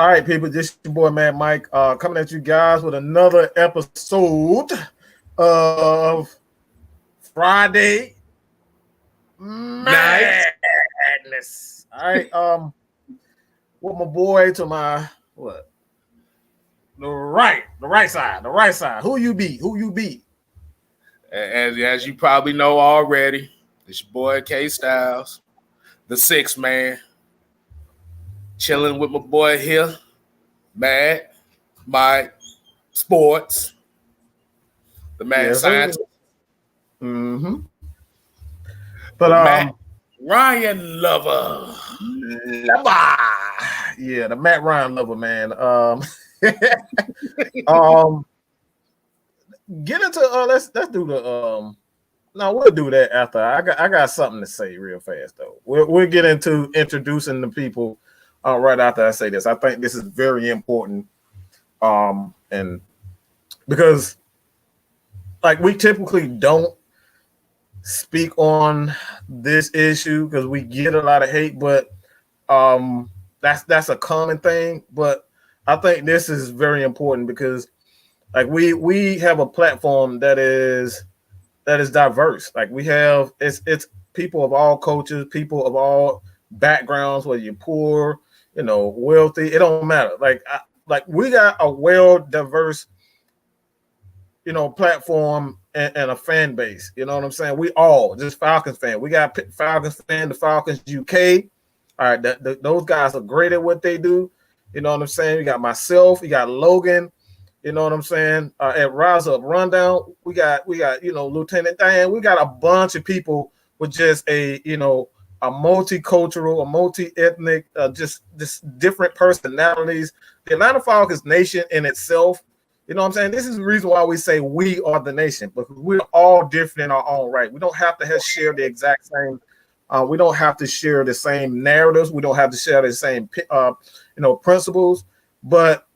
All right, people, this is your boy Mad Mike coming at you guys with another episode of Friday Madness. All right, with my boy to my the right side. Who you be? As you probably know already, it's your boy KSTYLZ, the sixth man, chilling with my boy here, Mad Mike Sports, the mad scientist. Mm-hmm. But Matt Ryan lover. Yeah, the Matt Ryan lover, man. Get into let's do the no, we'll do that after. I got something to say real fast though. We'll get into introducing the people right after I say this. I think this is very important. And because like we typically don't speak on this issue because we get a lot of hate, but that's a common thing. But I think this is very important because like we have a platform that is diverse. Like we have it's people of all cultures, people of all backgrounds, whether you're poor, wealthy, it don't matter. Like we got a well diverse platform and a fan base. You know what I'm saying? We all just Falcons fan. We got Falcons fan, the Falcons UK. All right, those guys are great at what they do. You know what I'm saying? You got myself, you got Logan. You know what I'm saying? At Rise Up Rundown, we got Lieutenant Dan. We got a bunch of people with just a multicultural, a multi-ethnic, just different personalities. The Atlanta Falcons nation in itself. You know what I'm saying? This is the reason why we say we are the nation, because we're all different in our own right. We don't have to share the exact same. We don't have to share the same narratives. We don't have to share the same, principles. But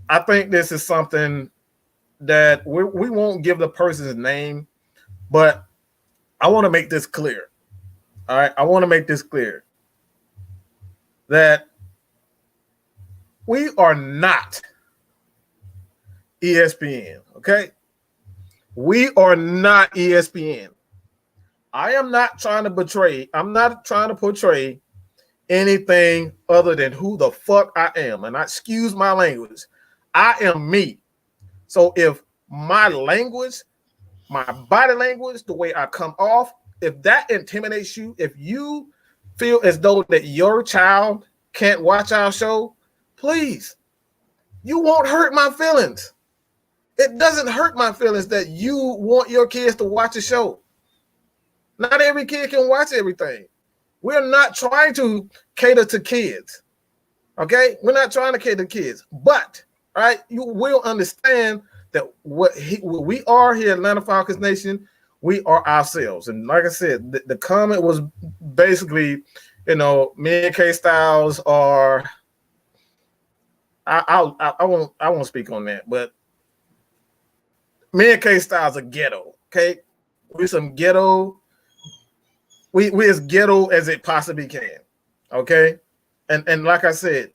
I think this is something that we won't give the person's name, but I want to make this clear. All right, I want to make this clear that we are not ESPN, okay? We are not ESPN. I'm not trying to portray anything other than who the fuck I am. And I excuse my language. I am me. So if my language, my body language, the way I come off, if that intimidates you, if you feel as though that your child can't watch our show, please, you won't hurt my feelings. It doesn't hurt my feelings that you want your kids to watch a show. Not every kid can watch everything. We're not trying to cater to kids. Okay? We're not trying to cater to kids. But, right, you will understand that what we are here at Atlanta Falcons Nation, we are ourselves. And like I said, the comment was basically, me and Kstlyz are I won't speak on that, but me and Kstlyz are ghetto, okay? We're some ghetto. We as ghetto as it possibly can, okay? And like I said,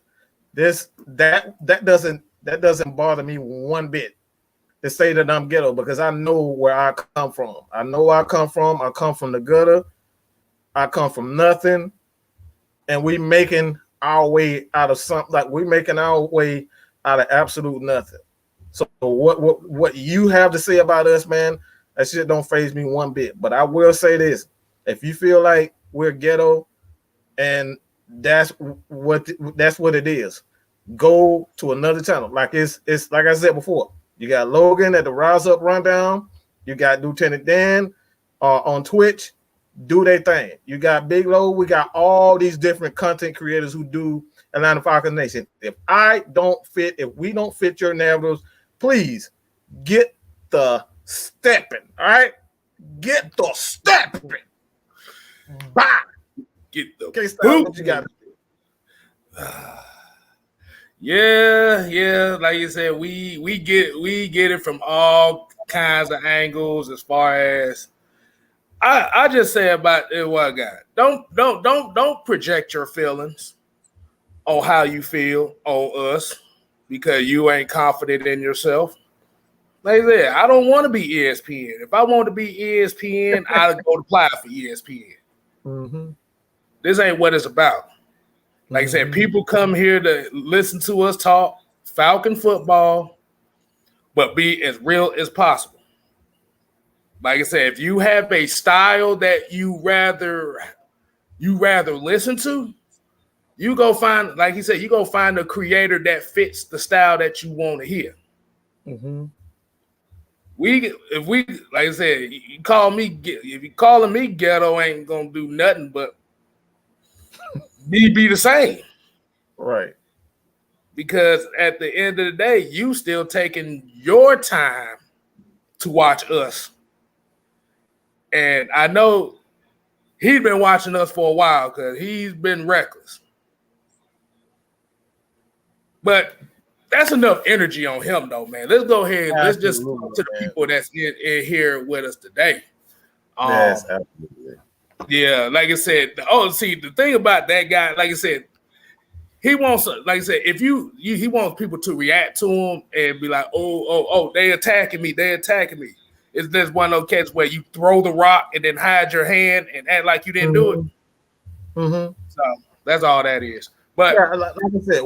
that doesn't bother me one bit to say that I'm ghetto, because I know where I come from. I know where I come from. I come from the gutter. I come from nothing, and we making our way out of something. Like we're making our way out of absolute nothing. So what you have to say about us, man, that shit don't faze me one bit. But I will say this: if you feel like we're ghetto, and that's what it is, go to another channel. Like it's like I said before. You got Logan at the Rise Up Rundown. You got Lieutenant Dan on Twitch. Do their thing. You got Big Low. We got all these different content creators who do Atlanta Falcons Nation. If we don't fit your narratives, please get the stepping. All right? Get the stepping. Bye. Get the okay, stop what you got to do. Yeah. Like you said, we get it from all kinds of angles. As far as I just say about it, what I got. Don't project your feelings. on how you feel on us because you ain't confident in yourself. Like I said, I don't want to be ESPN. If I want to be ESPN, I'd go to apply for ESPN. Mm-hmm. This ain't what it's about. Like I said, people come here to listen to us talk Falcon football, but be as real as possible. Like I said, if you have a style that you rather listen to, you go find, like he said, you go find a creator that fits the style that you want to hear. Mm-hmm. If we, like I said, you call me, if you calling me ghetto, ain't gonna do nothing but me be the same. Right. Because at the end of the day, you still taking your time to watch us. And I know he's been watching us for a while because he's been reckless. But that's enough energy on him, though, man. Let's go ahead. Let's just talk to the people that's in here with us today. Yes, absolutely. Yeah, like I said. The thing about that guy, like I said, he wants, like I said, if he wants people to react to him and be like, oh, they attacking me. It's just one of those cases where you throw the rock and then hide your hand and act like you didn't do it. Mm-hmm. So that's all that is. But yeah, like I said,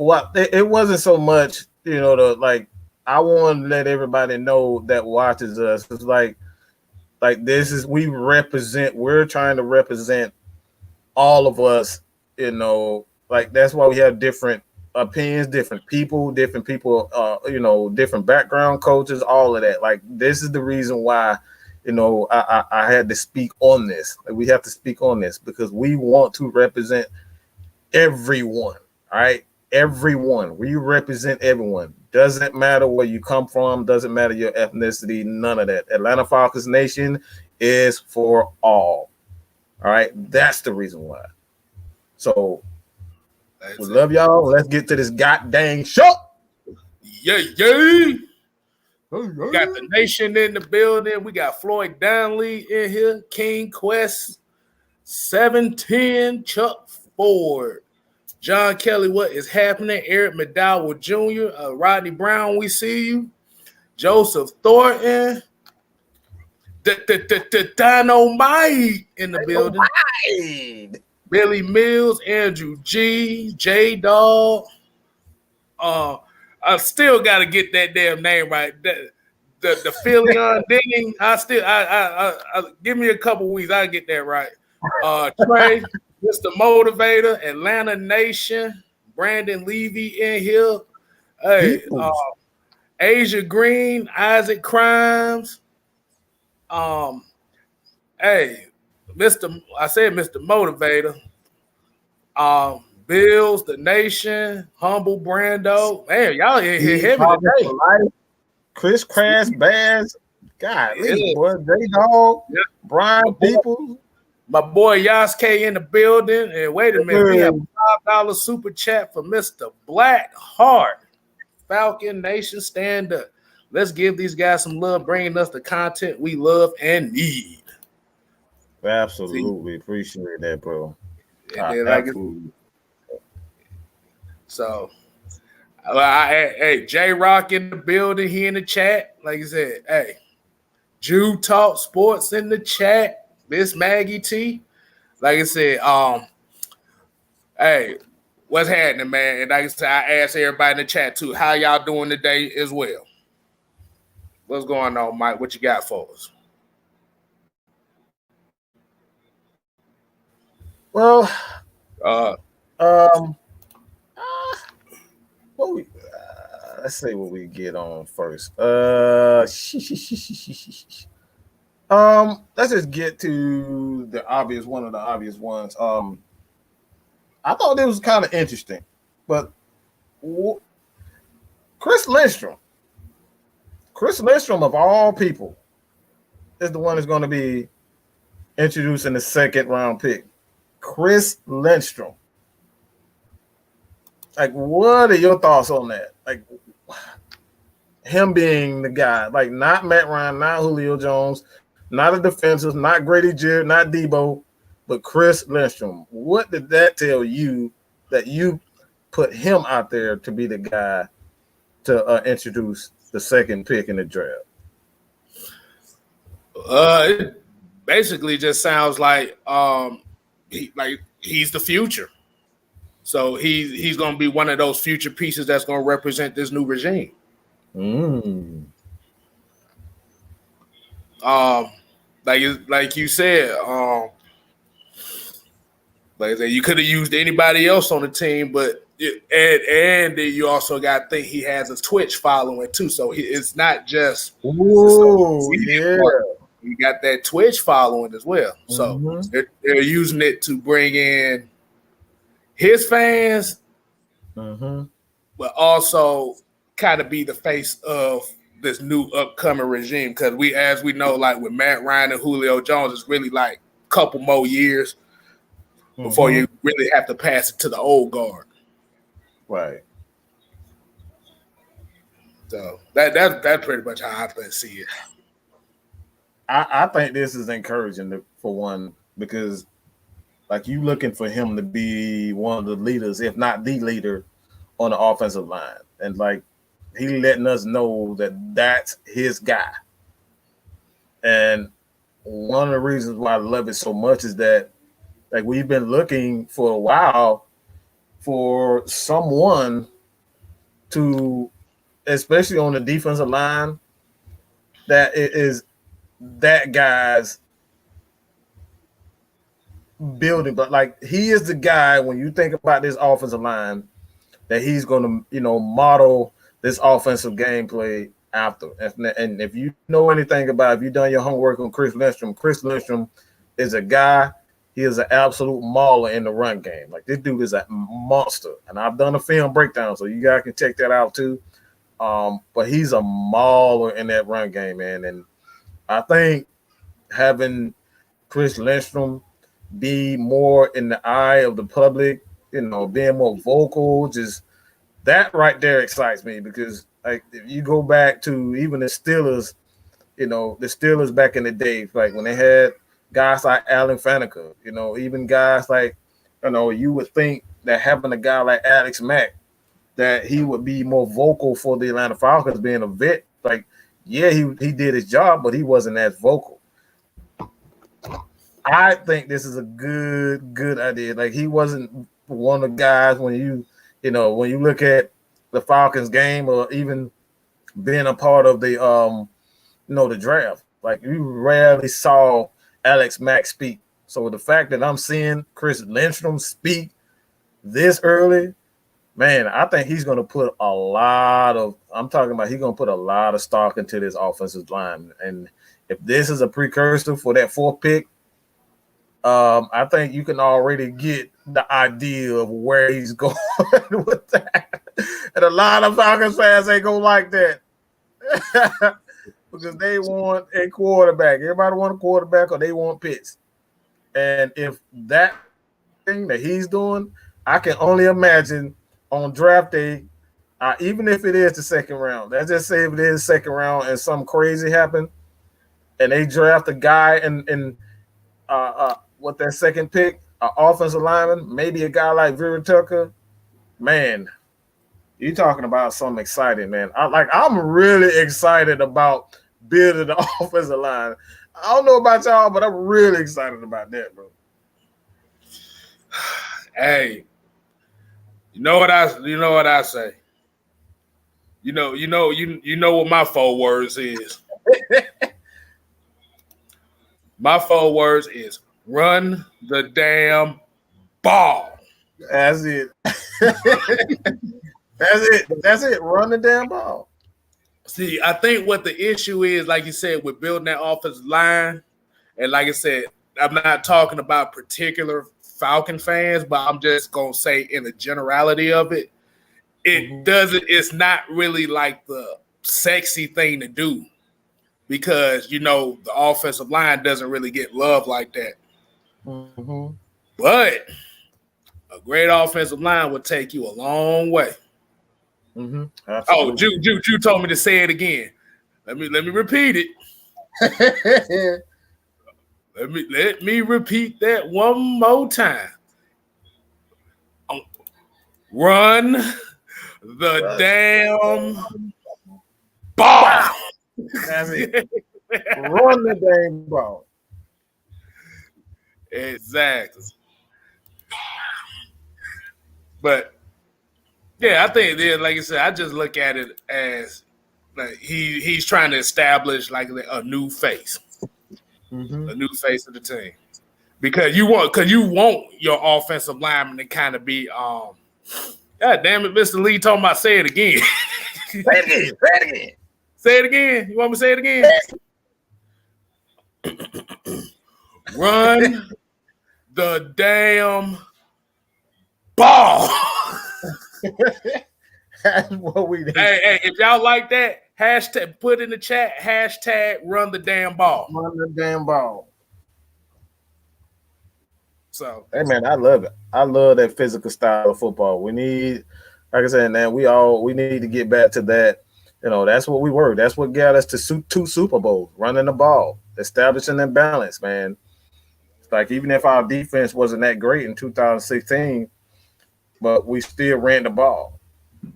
it wasn't so much, I want to let everybody know that watches us. It's like this is we're trying to represent all of us, like that's why we have different opinions, different people, different background, coaches, all of that. Like this is the reason why, I had to speak on this. Like, we have to speak on this because we want to represent everyone. All right, everyone. We represent everyone. Doesn't matter where you come from. Doesn't matter your ethnicity. None of that. Atlanta Falcons Nation is for all. All right, that's the reason why. So we love y'all. Let's get to this goddamn show. Yeah. We got the nation in the building. We got Floyd Downley in here. King Quest 710. Chuck Ford. John Kelly, what is happening? Eric McDowell Jr., Rodney Brown, we see you. Joseph Thornton. Dynamite in the building. Billy Mills, Andrew G, J Dog. I still got to get that damn name right. The Philion Denning. I give me a couple weeks. I'll get that right. Trey, Mr. Motivator, Atlanta Nation, Brandon Levy in here. Hey, Asia Green, Isaac Crimes. Hey, Mr. Motivator. Bills, the Nation, Humble Brando. Man, y'all in here heavy today. Chris Crash Bass. God, boy, J-Dog, Brian People. My boy Yasuke in the building. And wait a minute, we have a $5 super chat for Mr. Blackheart. Falcon Nation, stand up. Let's give these guys some love, bringing us the content we love and need. Absolutely. Appreciate that, bro. Absolutely. So, hey, J-Rock in the building, he in the chat. Like I said, hey, Jew Talk Sports in the chat. Miss Maggie T. Like I said, hey, what's happening, man? And like I said, I asked everybody in the chat too, how y'all doing today as well? What's going on, Mike? What you got for us? Well, let's see what we get on first. Let's just get to one of the obvious ones. I thought this was kind of interesting, but Chris Lindstrom of all people is the one that's going to be introducing the second round pick. Chris Lindstrom. Like, what are your thoughts on that? Like, him being the guy, like not Matt Ryan, not Julio Jones, not a defensive, not Grady Jarrett, not Debo, but Chris Lindstrom. What did that tell you that you put him out there to be the guy to introduce the second pick in the draft? It basically just sounds like he's the future. So he's going to be one of those future pieces that's going to represent this new regime. Like you said, like I said, you could have used anybody else on the team, but and you also got to think he has a Twitch following too. So it's not just you got that Twitch following as well. So they're using it to bring in his fans, but also kind of be the face of this new upcoming regime. Because as we know, like with Matt Ryan and Julio Jones, it's really like a couple more years before you really have to pass it to the old guard. Right. So that's pretty much how I see it. I think this is encouraging for one, because like you looking for him to be one of the leaders, if not the leader, on the offensive line. And like he letting us know that that's his guy. And one of the reasons why I love it so much is that like we've been looking for a while for someone to, especially on the defensive line, that it is that guy's building. But like he is the guy, when you think about this offensive line, that he's going to, model this offensive gameplay after. And if you know anything about, if you've done your homework on Chris Lindstrom is a guy, he is an absolute mauler in the run game. Like this dude is a monster. And I've done a film breakdown, so you guys can check that out too. But he's a mauler in that run game, man. And I think having Chris Lindstrom be more in the eye of the public, being more vocal, just that right there excites me, because like if you go back to even the Steelers, the Steelers back in the day, like when they had guys like Alan Faneca, even guys like, you would think that having a guy like Alex Mack, that he would be more vocal for the Atlanta Falcons, being a vet. Like, yeah, he did his job, but he wasn't as vocal. I think this is a good idea. Like he wasn't one of the guys when you look at the Falcons game, or even being a part of the the draft. Like you rarely saw Alex Mack speak. So the fact that I'm seeing Chris Lindstrom speak this early, man, I think he's going to put a lot of stock into this offensive line. And if this is a precursor for that fourth pick, I think you can already get the idea of where he's going with that. And a lot of Falcons fans ain't going to like that. Because they want a quarterback. Everybody want a quarterback, or they want Pitts. And if that thing that he's doing, I can only imagine on draft day, even if it is the second round, let's just say if it is the second round and something crazy happened, and they draft a guy in with that second pick, an offensive lineman, maybe a guy like Vera Tucker, man, you're talking about something exciting, man. I'm really excited about building the offensive line. I don't know about y'all, but I'm really excited about that, bro. Hey, you know what I say. You know what my 4 words is. My 4 words is run the damn ball. That's it. That's it. Run the damn ball. See, I think what the issue is, like you said, with building that offensive line, and like I said, I'm not talking about particular Falcon fans, but I'm just gonna say in the generality of it, it's not really like the sexy thing to do, because the offensive line doesn't really get love like that. But a great offensive line will take you a long way. Oh, Ju told me to say it again. Let me repeat it. Let me repeat that one more time. Run the damn ball. That's it. Run the damn ball. Exactly. But yeah, I think then, like I said, I just look at it as like he's trying to establish like a new face, a new face of the team. Because you want your offensive lineman to kind of be God damn it, Mr. Lee talking about say it again. Say it again. Say it again. Say it again. You want me to say it again? Run the damn ball. That's what we need. Hey, if y'all like that, hashtag put in the chat, hashtag run the damn ball. Run the damn ball. So hey man, I love it. I love that physical style of football. We need, like I said, man, we need to get back to that. You know, that's what we were. That's what got us to 2 Super Bowls, running the ball, establishing that balance, man. It's like even if our defense wasn't that great in 2016, but we still ran the ball.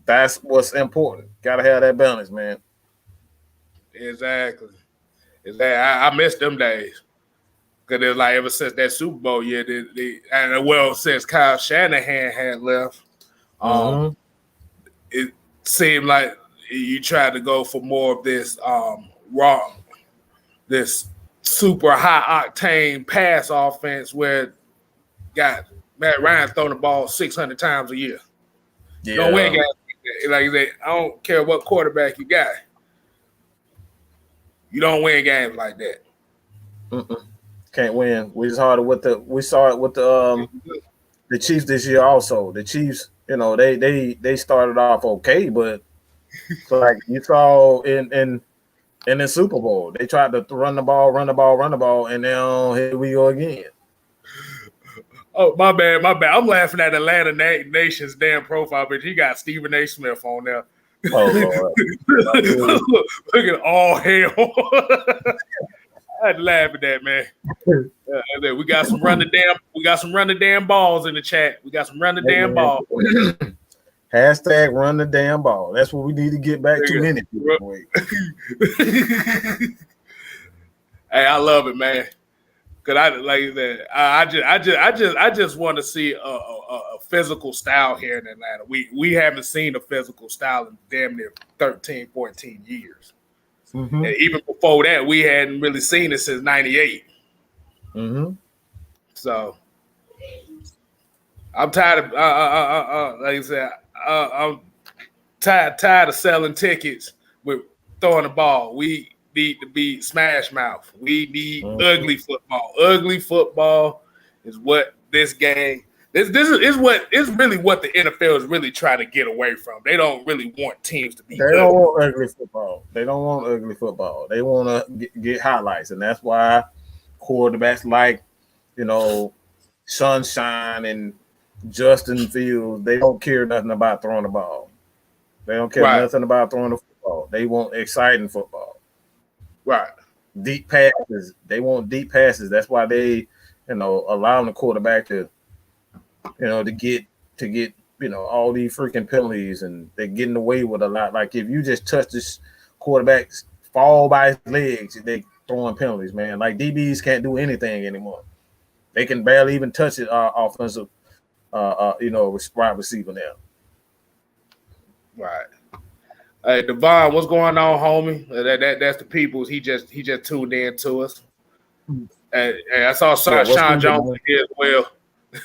That's what's important. Got to have that balance, man. Exactly. I miss them days. Because it's like ever since that Super Bowl year, since Kyle Shanahan had left, it seemed like you tried to go for more of this this super high octane pass offense where got Matt Ryan throwing the ball 600 times a year. Yeah. Don't win games like that. I don't care what quarterback you got. You don't win games like that. Can't win. We saw it with the Chiefs this year also. The Chiefs, you know, they started off okay, but so like you saw in the Super Bowl, they tried to run the ball, and now here we go again. Oh, my bad. I'm laughing at Atlanta Nation's damn profile, but he got Stephen A. Smith on there. Oh Lord. Look at all hell. I'd laugh at that, man. We got some run the damn balls in the chat. We got some run the damn balls. Hashtag run the damn ball. That's what we need to get back to in it. Hey, I love it, man. Cause I just want to see a physical style here in Atlanta. We haven't seen a physical style in damn near 13, 14 years. And even before that, we hadn't really seen it since '98. So I'm tired of like I said, I'm tired of selling tickets with throwing the ball. We need to be smash mouth. We need ugly football. Ugly football is what this game. This is really what the NFL is really trying to get away from. They don't really want teams to be. They don't want ugly football. They don't want ugly football. They want to get highlights, and that's why quarterbacks like, you know, Sunshine and Justin Fields, they don't care nothing about throwing the ball. They don't care nothing about throwing the football. They want exciting football. Right. Deep passes. They want deep passes. That's why they, you know, allowing the quarterback to, you know, to get, you know, all these freaking penalties, and they're getting away with a lot. Like if you just touch this quarterback, fall by his legs, they throwing penalties, man. Like DBs can't do anything anymore. They can barely even touch it offensive, you know, wide receiver now. Right. Hey, Devon, what's going on, homie? That's the people's. He just tuned in to us. And I saw Sean Jones here as well.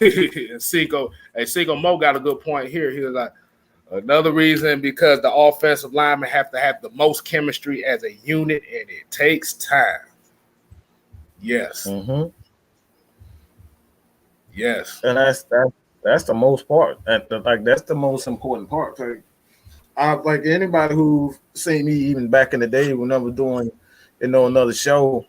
And Seiko Mo got a good point here. He was like, another reason because the offensive linemen have to have the most chemistry as a unit, and it takes time. Yes. Yes. And that's the most part. That's the most important part. Like anybody who seen me even back in the day when I was doing, you know, another show,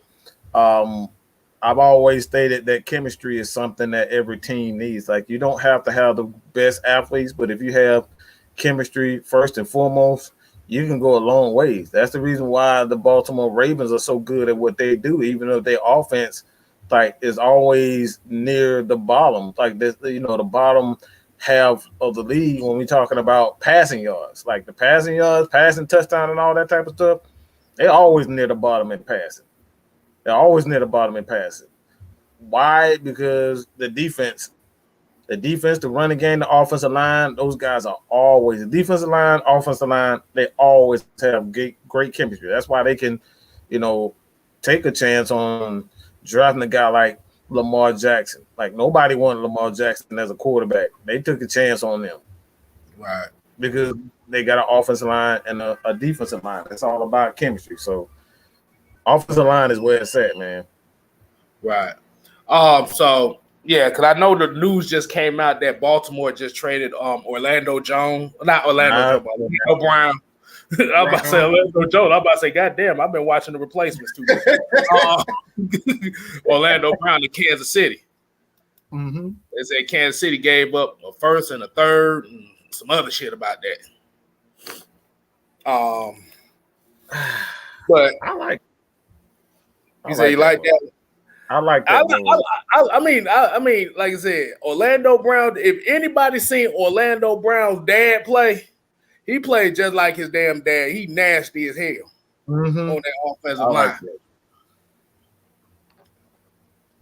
I've always stated that chemistry is something that every team needs. Like you don't have to have the best athletes, but if you have chemistry first and foremost, you can go a long ways. That's the reason why the Baltimore Ravens are so good at what they do, even though their offense like is always near the bottom. Like this, you know, the bottom half of the league when we're talking about passing yards, like the passing yards, passing touchdown, and all that type of stuff. They're always near the bottom in passing. They're always near the bottom in passing. Why? Because the defense, the running game, the offensive line, those guys are always the defensive line, offensive line. They always have great chemistry. That's why they can, take a chance on drafting a guy like Lamar Jackson. Like nobody wanted Lamar Jackson as a quarterback. They took a chance on them, right? Because they got an offensive line and a defensive line. It's all about chemistry. So, offensive line is where it's at, man. Right. So yeah, because I know the news just came out that Baltimore just traded Orlando Brown. I'm about to say Orlando Jones. I'm about to say, goddamn, I've been watching the replacements too much. Orlando Brown to Kansas City. Mm-hmm. They said Kansas City gave up a first and a third and some other shit about that. But I like. You say you like that? I like that. I mean, like I said, Orlando Brown. If anybody seen Orlando Brown's dad play, he played just like his damn dad. He nasty as hell on that offensive line.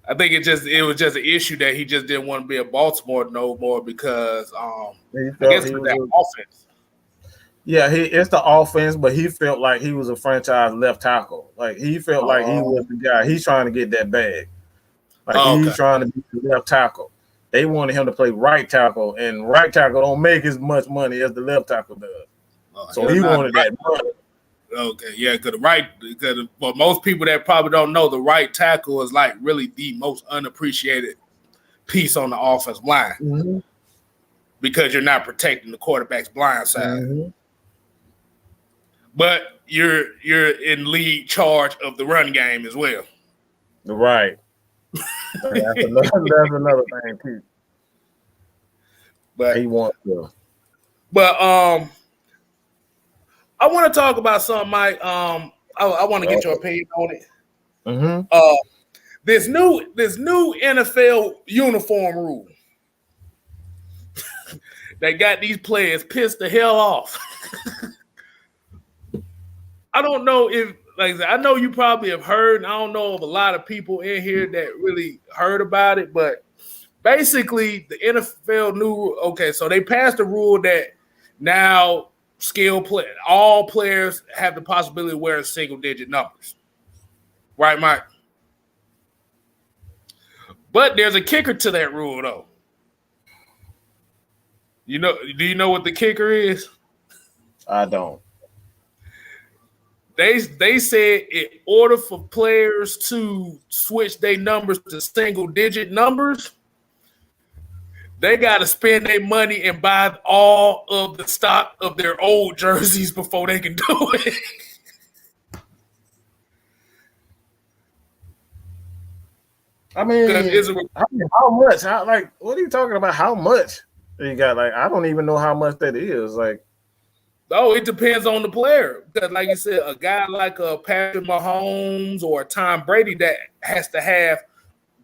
I think it was just an issue that he just didn't want to be a Baltimore no more because I guess with that offense. Yeah, it's the offense, but he felt like he was a franchise left tackle. Like he felt like he was the guy. He's trying to get that bag. Like he's trying to be the left tackle. They wanted him to play right tackle, and right tackle don't make as much money as the left tackle does. So he wanted that money. Okay, yeah, because for most people that probably don't know, the right tackle is like really the most unappreciated piece on the offensive line because you're not protecting the quarterback's blind side. But you're in lead charge of the run game as well. Right. That's another thing too. But he wants to. But I want to talk about something, Mike. I want to get your opinion on it. This new NFL uniform rule that got these players pissed the hell off. I don't know if, like I said, I know you probably have heard, and I don't know of a lot of people in here that really heard about it, but basically the NFL so they passed a rule that now all players have the possibility of wearing single-digit numbers. Right, Mike? But there's a kicker to that rule, though. Do you know what the kicker is? I don't. They said in order for players to switch their numbers to single-digit numbers, they got to spend their money and buy all of the stock of their old jerseys before they can do it. I mean, how much? What are you talking about? How much you got? Like, I don't even know how much that is. Like, oh, it depends on the player. Because, like you said, a guy like a Patrick Mahomes or Tom Brady that has to have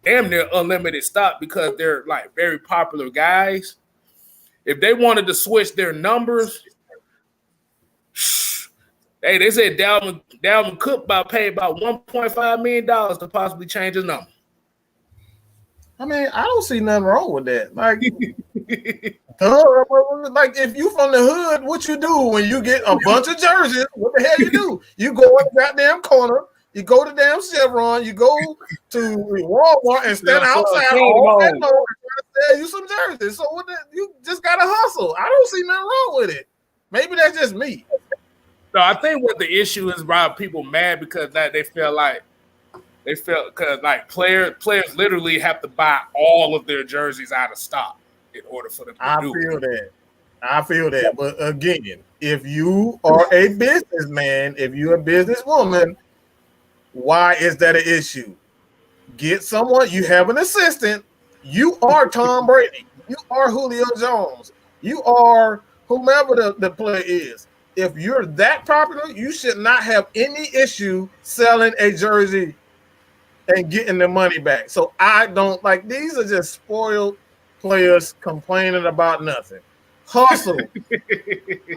damn near unlimited stock because they're like very popular guys. If they wanted to switch their numbers, hey, they said Dalvin Cook paid about $1.5 million to possibly change his number. I mean, I don't see nothing wrong with that. Like, like if you from the hood, what you do when you get a bunch of jerseys? What the hell you do? You go in the goddamn corner. You go to damn Chevron. You go to Walmart and stand outside all that long and try to sell you some jerseys. So you just gotta hustle. I don't see nothing wrong with it. Maybe that's just me. No, I think what the issue is, Rob, people mad because they felt because like players literally have to buy all of their jerseys out of stock in order for them to do it. I feel that. But again, if you are a businessman, if you're a businesswoman, why is that an issue? Get someone, you have an assistant, you are Tom Brady, you are Julio Jones, you are whomever the player is. If you're that popular, you should not have any issue selling a jersey and getting the money back. So I don't these are just spoiled players complaining about nothing. Hustle.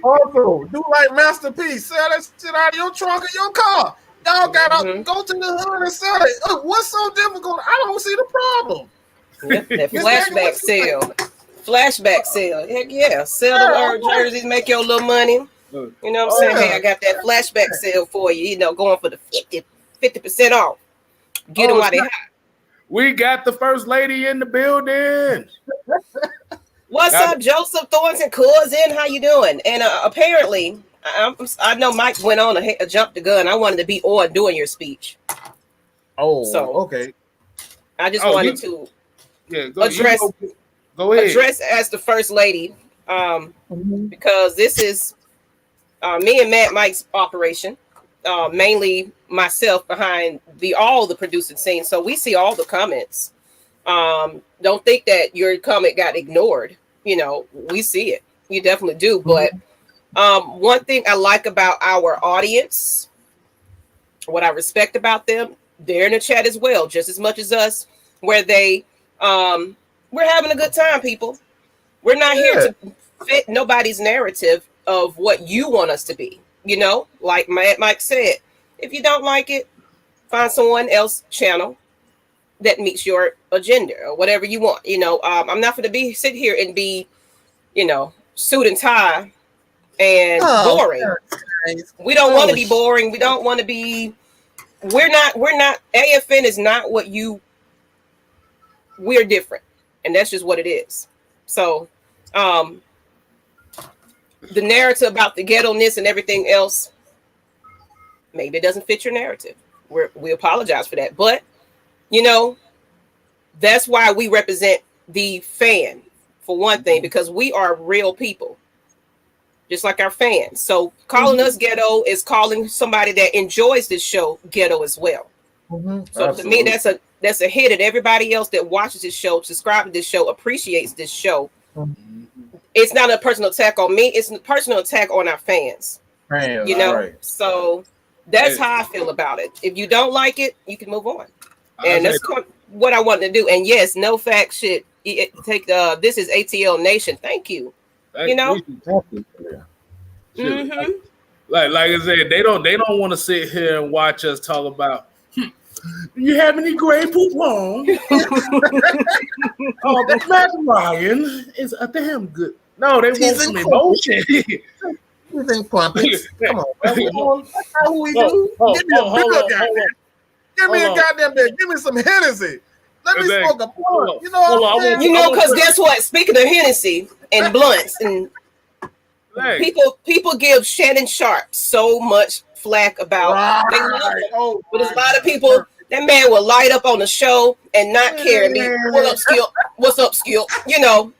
Hustle. Do like Master P. Sell that shit out of your trunk of your car. Y'all gotta go to the hood and sell it. What's so difficult? I don't see the problem. Yep, that flashback sale. Flashback sale. Heck yeah. Sell the jerseys, make your little money. You know what I'm saying? Hey, I got that flashback sale for you. You know, going for the 50% off. Get them while they hot. We got the first lady in the building. What's up, Joseph Thornton? Cousin, how you doing? And apparently, I know Mike went on a jump the gun. I wanted to be on doing your speech. Oh, so okay. I just wanted to go ahead. Address as the first lady, because this is me and Mike's operation. Mainly myself behind all the producing scene, so we see all the comments. Don't think that your comment got ignored. You know, we see it. You definitely do. But one thing I like about our audience, what I respect about them, they're in the chat as well, just as much as us, where they we're having a good time, people. We're not here to fit nobody's narrative of what you want us to be. You know, like Mike said, if you don't like it, find someone else channel that meets your agenda or whatever you want. You know, I'm not going to sit here and be, you know, suit and tie and boring. We don't want to be boring. We don't want to be. We're not. AFN is not what you. We're different, and that's just what it is. So, the narrative about the ghetto-ness and everything else, maybe it doesn't fit your narrative. We apologize for that. But, you know, that's why we represent the fan, for one thing, because we are real people, just like our fans. So calling us ghetto is calling somebody that enjoys this show ghetto as well. So to me, that's a hit at everybody else that watches this show, subscribes to this show, appreciates this show. It's not a personal attack on me. It's a personal attack on our fans. You know, right. So that's how I feel about it. If you don't like it, you can move on. And that's what I wanted to do. And yes, no fact shit. Take this is ATL Nation. Thank you. You know, like I said, they don't want to sit here and watch us talk about. Do you have any Grey Poupon? But Matt Ryan is a damn good. No, they want some emotion. You think Plumpets? Come on, that's how we do. Give me a beer, goddamn. Give me a goddamn beer. Give me some Hennessy. Let me smoke a blunt. You know what I'm saying? You know, because guess what? Speaking of Hennessy and blunts, and people give Shannon Sharp so much flack about they love him. But there's a lot of people. That man will light up on the show and not care and be, what up, Skill? What's up, Skill? You know,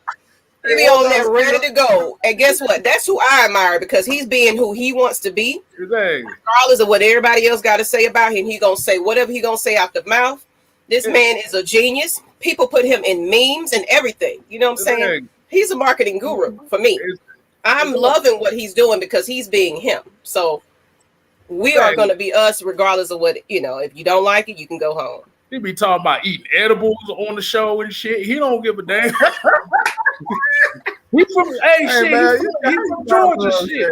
he be on there ready to go. And guess what? That's who I admire, because he's being who he wants to be. Regardless of what everybody else got to say about him, he gonna say whatever he gonna say out the mouth. This man is a genius. People put him in memes and everything. You know what I'm saying? He's a marketing guru for me. I'm loving what he's doing because he's being him. So we are going to be us regardless of what, you know, if you don't like it, you can go home. He be talking about eating edibles on the show and shit. He don't give a damn. He's from Georgia shit.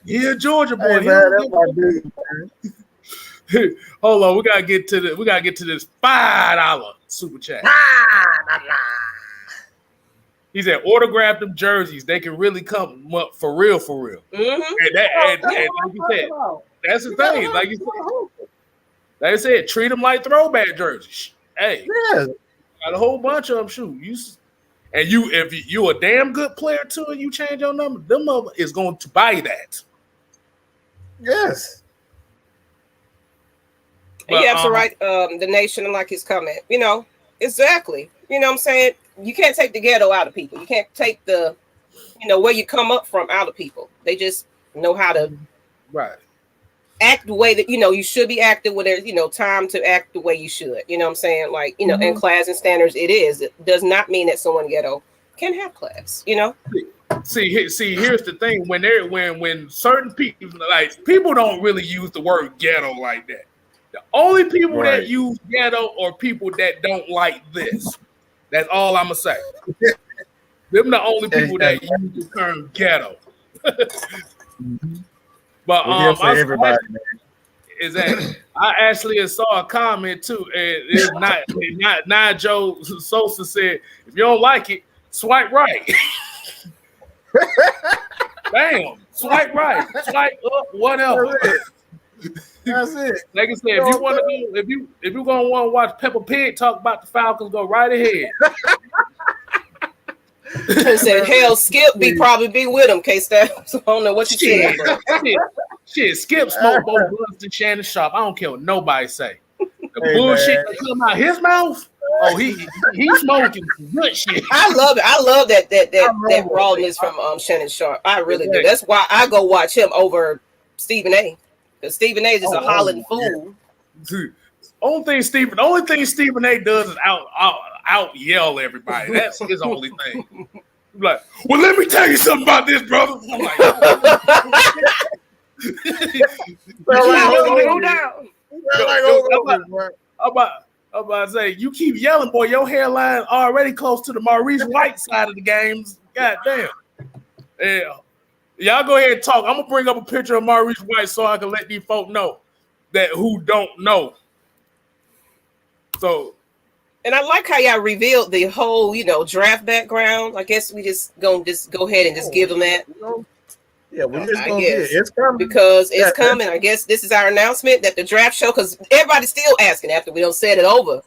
Yeah, Georgia boy. Hold on, we gotta get to this $5 super chat. He said, autograph them jerseys. They can really come up for real. And like you said, that's the thing. Like I said, treat them like throwback jerseys. Hey, got a whole bunch of them. Shoot, if you a damn good player too, and you change your number, them mother is going to buy that. Yes. But, you have to write the nation and like his comment. You know, exactly. You know what I'm saying? You can't take the ghetto out of people. You can't take the, you know, where you come up from out of people. They just know how to act the way that, you know, you should be acting when there's, you know, time to act the way you should. You know what I'm saying? Like, you know, in class and standards, it is. It does not mean that someone ghetto can have class, you know? See, here's the thing. When certain people, like, people don't really use the word ghetto like that. The only people that use ghetto are people that don't like this. That's all I'm gonna say. Them the only people that use the term ghetto. But we're for everybody, man. Is that I actually saw a comment too, and it's not Joe Sosa said, if you don't like it, swipe right. Bam, swipe right, swipe up, whatever. That's it. Like I said, if you want to go, if you gonna want to watch Peppa Pig talk about the Falcons, go right ahead. I said, hell, Skip probably be with him, Kstlyz. So I don't know what you said, bro. Shit, Skip smoked both blunts to Shannon Sharp. I don't care what nobody say. The bullshit that come out his mouth. Oh, he smoking good shit. I love it. I love that rawness from Shannon Sharp. I really do. That's why I go watch him over Stephen A. Because Stephen A. is just a hollering fool. The only thing Stephen A. does is out yell everybody. That's his only thing. I'm like, well, let me tell you something about this, brother. I'm like, I'm about to say, you keep yelling, boy. Your hairline already close to the Maurice White side of the games. God damn. Yeah. Y'all go ahead and talk. I'm gonna bring up a picture of Maurice White so I can let these folk know that who don't know. So, and I like how y'all revealed the whole, draft background. I guess we just go ahead and just give them that. Yeah, we're just gonna get it. It's coming because it's coming. I guess this is our announcement that the draft show, because everybody's still asking after we don't said it over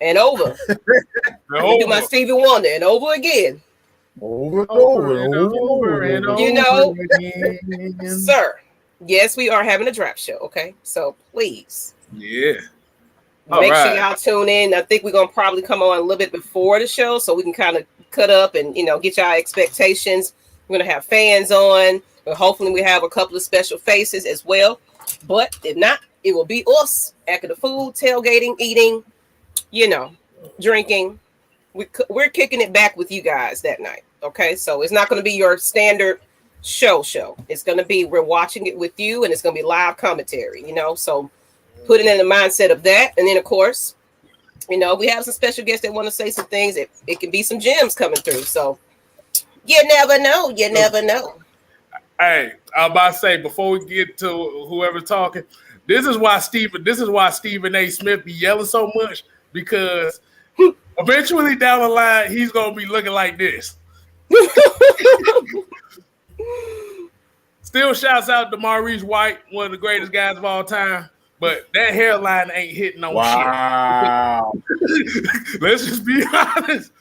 and over. Do my Stevie Wonder and over again. Over. Sir. Yes, we are having a draft show. Okay, so please, make sure y'all tune in. I think we're gonna probably come on a little bit before the show so we can kind of cut up and get y'all expectations. We're gonna have fans on. But hopefully we have a couple of special faces as well. But if not, it will be us after the food, tailgating, eating, drinking. We're kicking it back with you guys that night. Okay, so it's not going to be your standard show. It's going to be we're watching it with you, and it's going to be live commentary. So put it in the mindset of that, and then of course, we have some special guests that want to say some things. It can be some gems coming through. So you never know. You never know. Hey, I'm about to say before we get to whoever's talking, this is why Stephen A. Smith be yelling so much, because eventually down the line he's gonna be looking like this. Still shouts out to Maurice White, one of the greatest guys of all time, but that hairline ain't hitting on shit. Let's just be honest.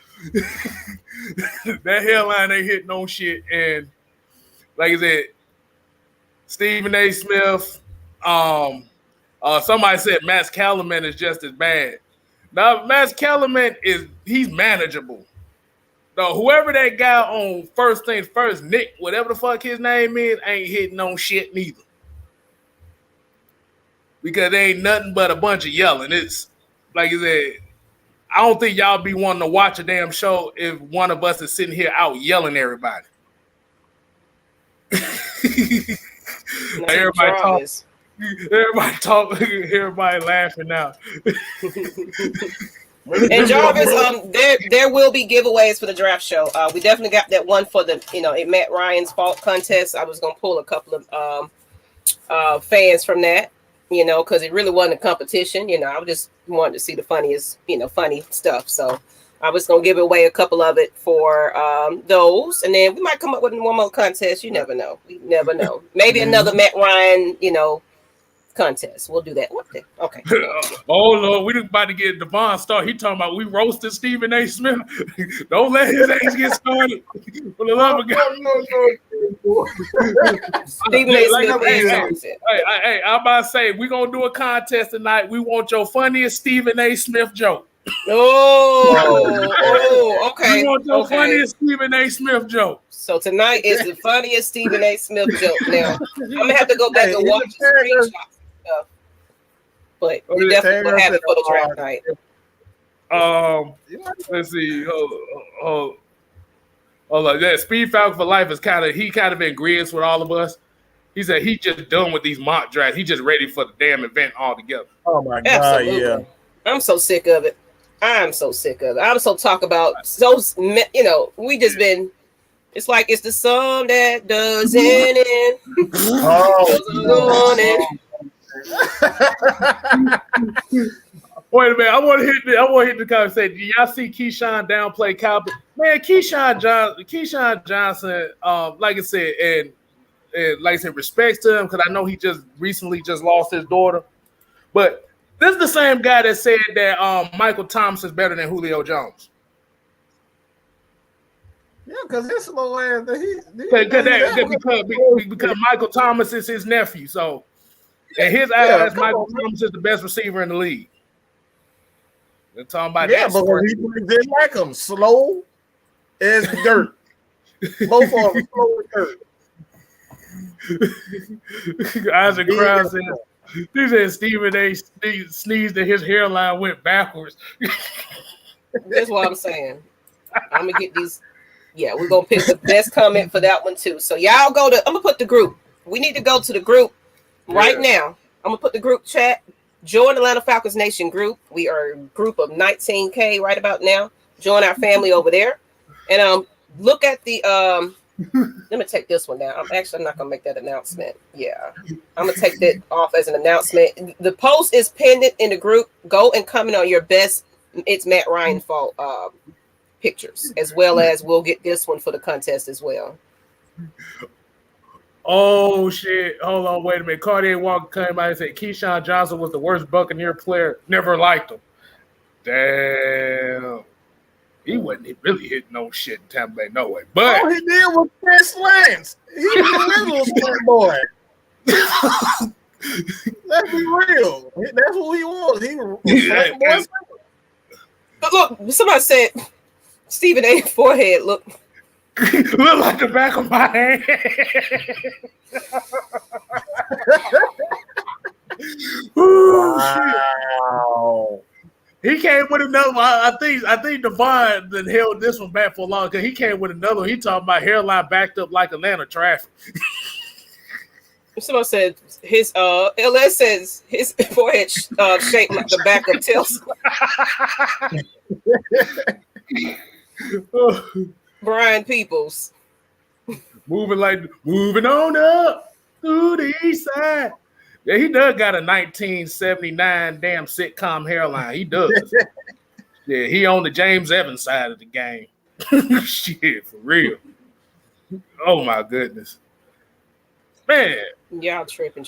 That hairline ain't hitting on shit, and like I said, Stephen A. Smith. Somebody said Max Kellerman is just as bad. Now, Max Kellerman he's manageable. So whoever that guy on First Things First, Nick, whatever the fuck his name is, ain't hitting on shit neither. Because there ain't nothing but a bunch of yelling. It's like I said, I don't think y'all be wanting to watch a damn show if one of us is sitting here out yelling everybody. Everybody laughing now. And Jarvis, there will be giveaways for the draft show. We definitely got that one for the Matt Ryan's fault contest. I was gonna pull a couple of fans from that, because it really wasn't a competition. I just wanted to see the funniest, funny stuff. So I was gonna give away a couple of it for those, and then we might come up with one more contest. You never know. We never know. Maybe another Matt Ryan, contest. We'll do that one day. Okay. Oh Lord, we about to get Devon started. He talking about we roasted Stephen A. Smith. Don't let his ass get started. For the love of God. Stephen A. Smith. Hey, I'm about to say we're gonna do a contest tonight. We want your funniest Stephen A. Smith joke. Okay. We want your funniest Stephen A. Smith joke. So tonight is the funniest Stephen A. Smith joke. Now I'm gonna have to go back and watch the screenshots. But we definitely will have it for the draft night. Let's see. That Speed Falcon for Life is kind of agrees with all of us. He said he just done with these mock drafts. He just ready for the damn event altogether. Oh my God, Absolutely. yeah. I'm so sick of it. I'm so sick of it. I'm so talk about we just been. It's like it's the song that doesn't end. Wait a minute. I want to hit the conversation. Do y'all see Keyshawn downplay Cowboy? Man, Keyshawn Johnson, like I said, and like I said, respects to him because I know he just recently lost his daughter. But this is the same guy that said that Michael Thomas is better than Julio Jones. Yeah, because this slow ass. Because Michael Thomas is his nephew. So in his eyes, Michael Thomas is the best receiver in the league. They're talking about that. But he didn't like him. Slow as dirt. Both of them slow as dirt. Isaac Krause said, he said Stephen A. sneezed and his hairline went backwards. That's what I'm saying. I'm gonna get these. Yeah, we're gonna pick the best comment for that one too. So y'all go to. I'm gonna put the group. We need to go to the group right now. I'm gonna put the group chat. Join Atlanta Falcons Nation group. We are a group of 19K right about now. Join our family over there, and look at the Let me take this one down. I'm not gonna make that announcement. Yeah, I'm gonna take that off as an announcement. The post is pinned in the group. Go and comment on your best. It's Matt Ryan fault pictures, as well as we'll get this one for the contest as well. Oh shit! Hold on, wait a minute. Cartier Walker came out and said Keyshawn Johnson was the worst Buccaneer player. Never liked him. Damn, he wasn't really hitting no shit in Tampa Bay, no way. But all he did was Kstlyz. He was a little sprint boy. Let's be real. That's who he was. He was a boy. But look, somebody said Stephen A. forehead look like the back of my hand. Wow. He came with another one. I think Devon that held this one back for a long because he came with another one. He talking about hairline backed up like Atlanta traffic. Somebody said his LS says his forehead shaped like the back of Tills. Brian Peoples. Moving on up to the east side. Yeah, he does got a 1979 damn sitcom hairline. He does. Yeah, he on the James Evans side of the game. Shit, for real. Oh my goodness. Man. Y'all tripping.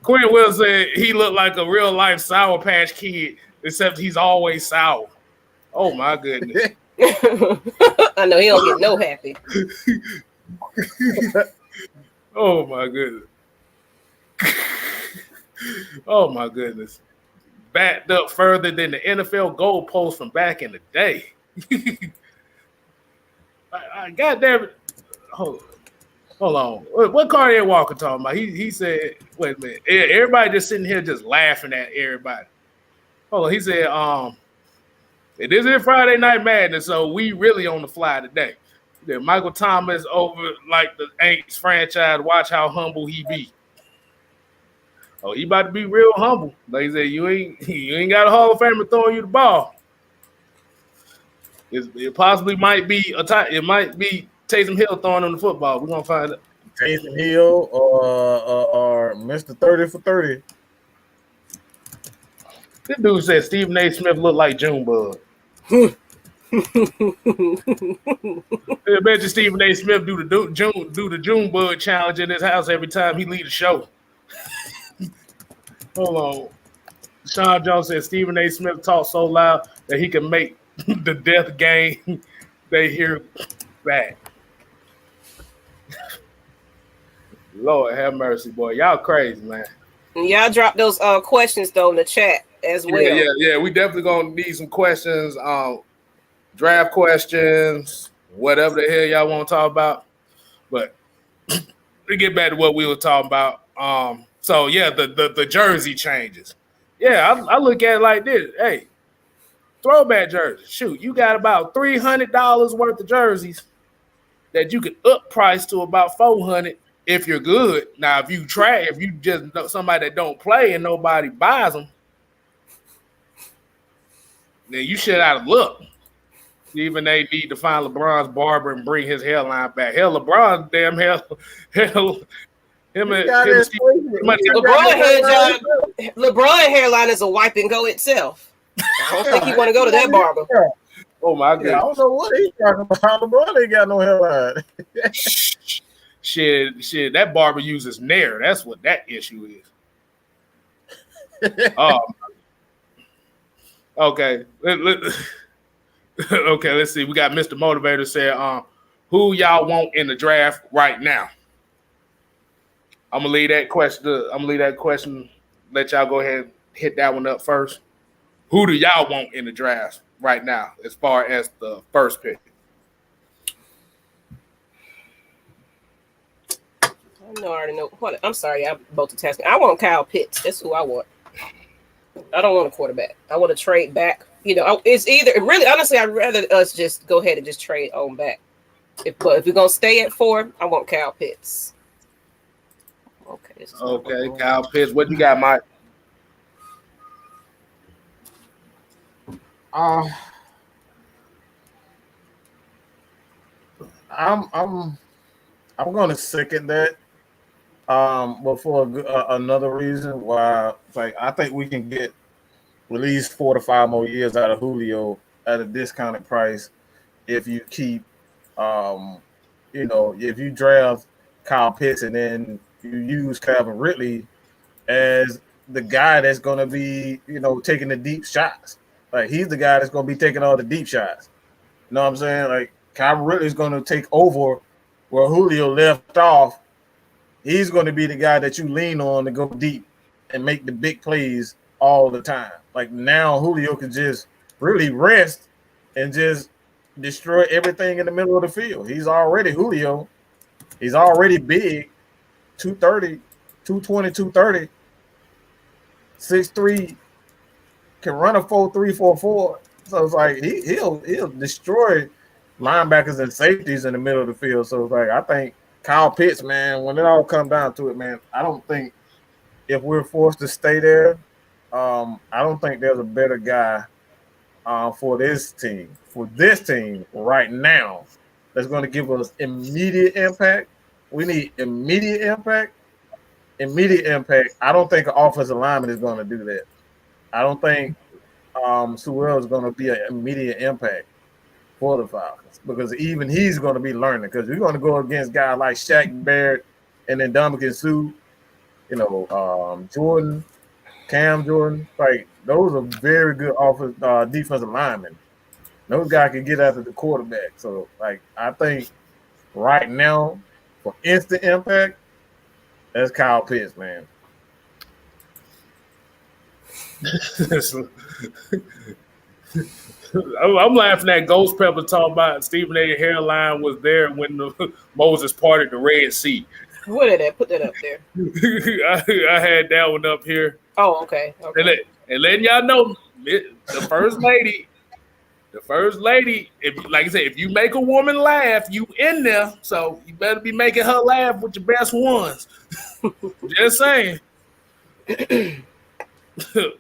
Quinn Will said he looked like a real life Sour Patch Kid, except he's always sour. Oh my goodness. I know he don't get no happy. Oh my goodness. Oh my goodness. Backed up further than the NFL goalpost from back in the day. I got there. Hold on. What Cartier Walker talking about? He said, wait a minute. Everybody just sitting here just laughing at everybody. Hold on. He said, it isn't Friday Night Madness, so we really on the fly today. Yeah, Michael Thomas over like the Aints franchise. Watch how humble he be. Oh, he about to be real humble. Like he said, you ain't got a Hall of Famer throwing you the ball. It possibly might be it might be Taysom Hill throwing him the football. We're gonna find it. Taysom Hill or Mr. 30 for 30. This dude said Stephen A. Smith looked like Junebug. I bet you Stephen A. Smith do the Junebug challenge in his house every time he leave the show. Hold on. Sean Jones said Stephen A. Smith talks so loud that he can make the death game they hear back. Lord have mercy, boy. Y'all crazy, man. Y'all drop those questions though in the chat as well. Yeah. We definitely gonna need some questions, draft questions, whatever the hell y'all want to talk about. But we get back to what we were talking about. So yeah, the jersey changes. Yeah, I look at it like this. Hey, throwback jerseys. Shoot, you got about $300 worth of jerseys that you could up price to about $400 if you're good. Now, if you just know somebody that don't play and nobody buys them, Then you shit out of luck. Even they need to find LeBron's barber and bring his hairline back. Hell, LeBron's damn hell, him and LeBron hairline is a wipe and go itself. I don't think he want to go to that barber. Oh my god! I don't know what he's talking about. LeBron ain't got no hairline. Shit, that barber uses Nair. That's what that issue is. Okay. Okay, let's see. We got Mr. Motivator said, who y'all want in the draft right now? I'm gonna leave that question. Let y'all go ahead and hit that one up first. Who do y'all want in the draft right now, as far as the first pick? I already know. I'm sorry, I'm multitasking. I want Kyle Pitts. That's who I want. I don't want a quarterback. I want to trade back. It's either really, honestly, I'd rather us just go ahead and just trade on back. But if we're gonna stay at 4, I want Kyle Pitts. Okay, Kyle Pitts. What you got, Mike? I'm gonna second that. But for another reason why, I think we can get at least 4 to 5 more years out of Julio at a discounted price if you keep, if you draft Kyle Pitts and then you use Calvin Ridley as the guy that's going to be, taking the deep shots. Like, he's the guy that's going to be taking all the deep shots. You know what I'm saying? Like, Calvin Ridley is going to take over where Julio left off. He's going to be the guy that you lean on to go deep and make the big plays all the time. Like, now Julio can just really rest and just destroy everything in the middle of the field. He's already Julio. He's already big, 230, 220, 230, 6'3", can run a 4.3, 4.4. So it's like he'll destroy linebackers and safeties in the middle of the field. So it's like, I think Kyle Pitts, man, when it all comes down to it, man, I don't think if we're forced to stay there, I don't think there's a better guy for this team right now that's going to give us immediate impact. We need immediate impact. I don't think an offensive lineman is going to do that. I don't think Sewell is going to be an immediate impact for the Falcons, because even he's going to be learning, because we're going to go against guys like Shaq Barrett and then Dominican Sue, Jordan, Cam Jordan. Like, those are very good defensive linemen. Those guys can get after the quarterback. So, like, I think right now, for instant impact, that's Kyle Pitts, man. I'm laughing at Ghost Pepper talking about Stephen A. hairline was there when Moses parted the Red Sea. What did that? Put that up there. I had that one up here. Oh, okay. And letting y'all know, the first lady, if, like I said, if you make a woman laugh, you in there. So you better be making her laugh with your best ones. Just saying.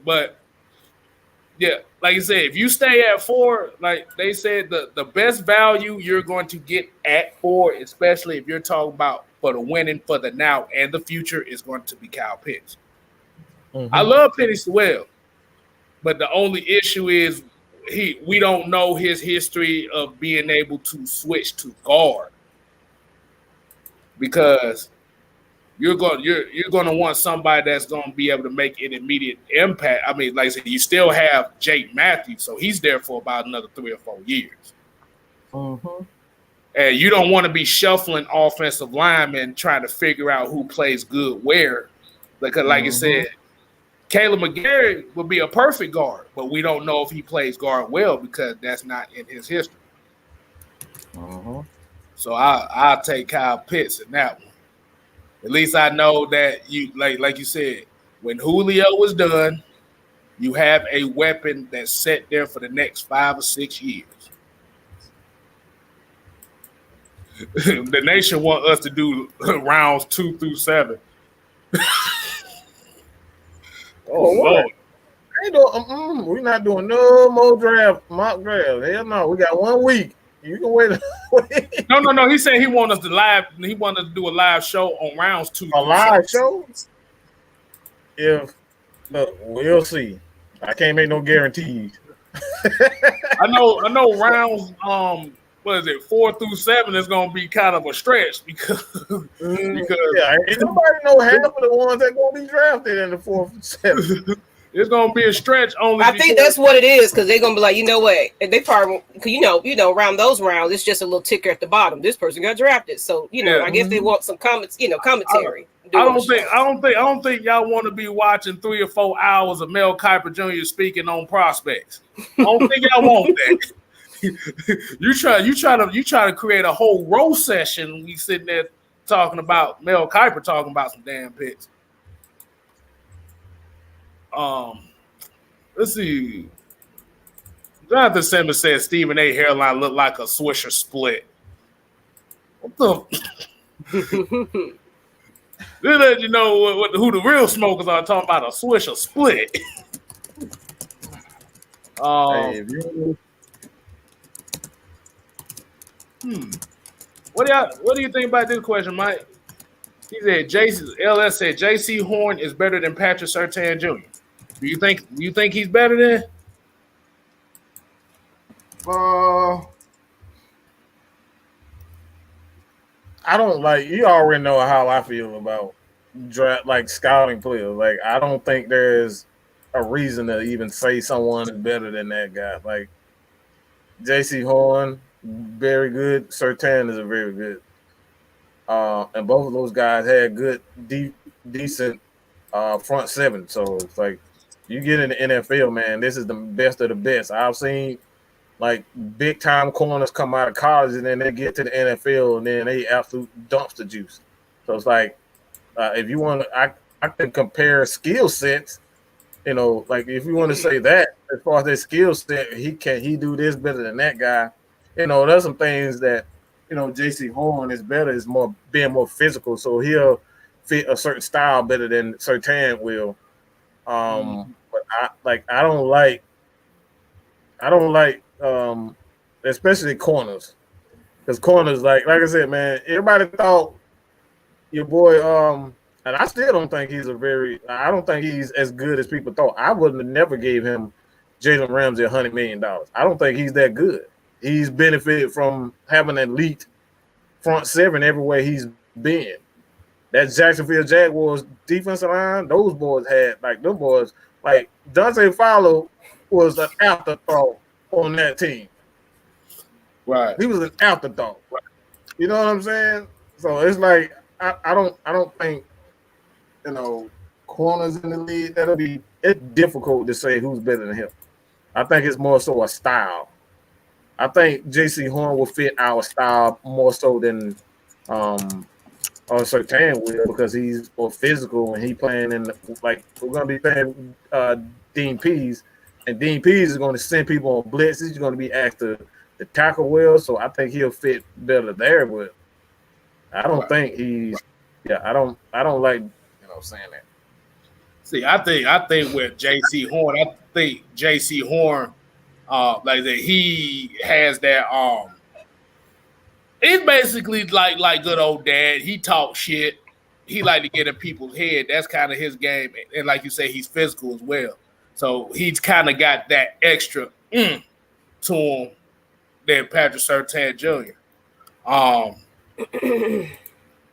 But yeah, like I said, if you stay at 4, like they said, the best value you're going to get at 4, especially if you're talking about for the winning for the now and the future, is going to be Kyle Pitts. Mm-hmm. I love Penny Sewell, but the only issue is we don't know his history of being able to switch to guard, because you're going to want somebody that's going to be able to make an immediate impact. I mean, like I said, you still have Jake Matthews, so he's there for about another 3 or 4 years. Mm-hmm. And you don't want to be shuffling offensive linemen trying to figure out who plays good where. Because, like I said, Caleb McGarry would be a perfect guard, but we don't know if he plays guard well because that's not in his history. Mm-hmm. So I'll take Kyle Pitts in that one. At least I know that you like you said, when Julio was done, you have a weapon that's set there for the next 5 or 6 years. The nation want us to do rounds 2 through 7. Oh Lord! ain't doing. We're not doing no more mock draft. Hell no. We got 1 week. You can wait. No. He said he wanted us to live. He wanted us to do a live show on rounds 2. A live show? Look, we'll see. I can't make no guarantees. I know. Rounds. What is it? 4 through 7 is going to be kind of a stretch because ain't nobody know half of the ones that going to be drafted in the 4th and 7th. It's going to be a stretch only. I think that's what it is because they're going to be like, you know what? And they probably, you know, around those rounds, it's just a little ticker at the bottom. This person got drafted, so I guess they want some comments, commentary. I don't think y'all want to be watching 3 or 4 hours of Mel Kiper Jr. speaking on prospects. I don't think y'all want that. You try to create a whole row session. We sitting there talking about Mel Kiper talking about some damn picks. Let's see. Jonathan Simmons said Stephen A. hairline looked like a Swisher split. What the? They let you know who the real smokers are talking about a Swisher split. What do you think about this question, Mike? He said LS said J.C. Horn is better than Patrick Surtain Jr. Do you think he's better than? I don't like. You already know how I feel about draft, like scouting players. Like I don't think there's a reason to even say someone is better than that guy. Like J.C. Horn, very good. Surtain is a very good. And both of those guys had good, decent front seven. So it's like you get in the NFL, man. This is the best of the best. I've seen like big time corners come out of college and then they get to the NFL and then they absolute dumpster juice. So it's like if you want to, I can compare skill sets. Like if you want to say that as far as their skill set, he do this better than that guy. There's some things that. J.C. Horn is better, is being more physical, so he'll fit a certain style better than Surtain will. But I don't like especially corners. Because corners, like I said, man, everybody thought your boy, and I still don't think I don't think he's as good as people thought. I would have never gave him Jalen Ramsey $100 million. I don't think he's that good. He's benefited from having an elite front seven everywhere he's been. That Jacksonville Jaguars defensive line, those boys had like Dante Fowler was an afterthought on that team. Right. He was an afterthought. Right. You know what I'm saying? So it's like I don't think corners in the league it's difficult to say who's better than him. I think it's more so a style. I think J.C. Horn will fit our style more so than Surtain will because he's more physical and he playing in we're gonna be playing Dean Pease, and Dean Pease is going to send people on blitzes. He's going to be asked to tackle well, so I think he'll fit better there. But I don't think he's. Yeah, I don't like saying that. See, I think with J.C. Horn, like that he has that it's basically like good old dad. He talks shit. He like to get in people's head. That's kind of his game. And like you say, he's physical as well. So he's kind of got that extra to him than Patrick Surtain Jr.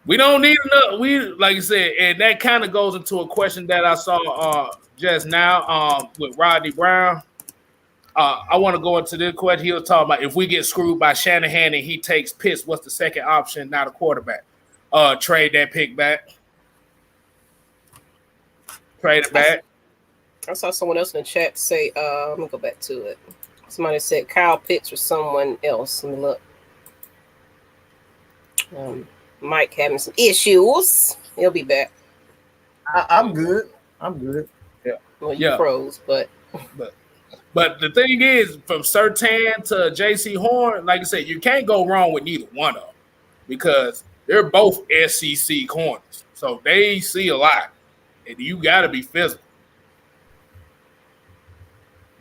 We don't need enough. Like you said, and that kind of goes into a question that I saw just now with Rodney Brown. I want to go into this question. He was talking about if we get screwed by Shanahan and he takes Pitts, what's the second option, not a quarterback? Trade that pick back. Trade it back. I saw someone else in the chat say, let me go back to it. Somebody said Kyle Pitts or someone else. Let me look. Mike having some issues. He'll be back. I'm good. Yeah. Well, you pros, but the thing is, from Surtain to J.C. Horn, like I said, you can't go wrong with neither one of them because they're both SEC corners. So they see a lot, and you got to be physical.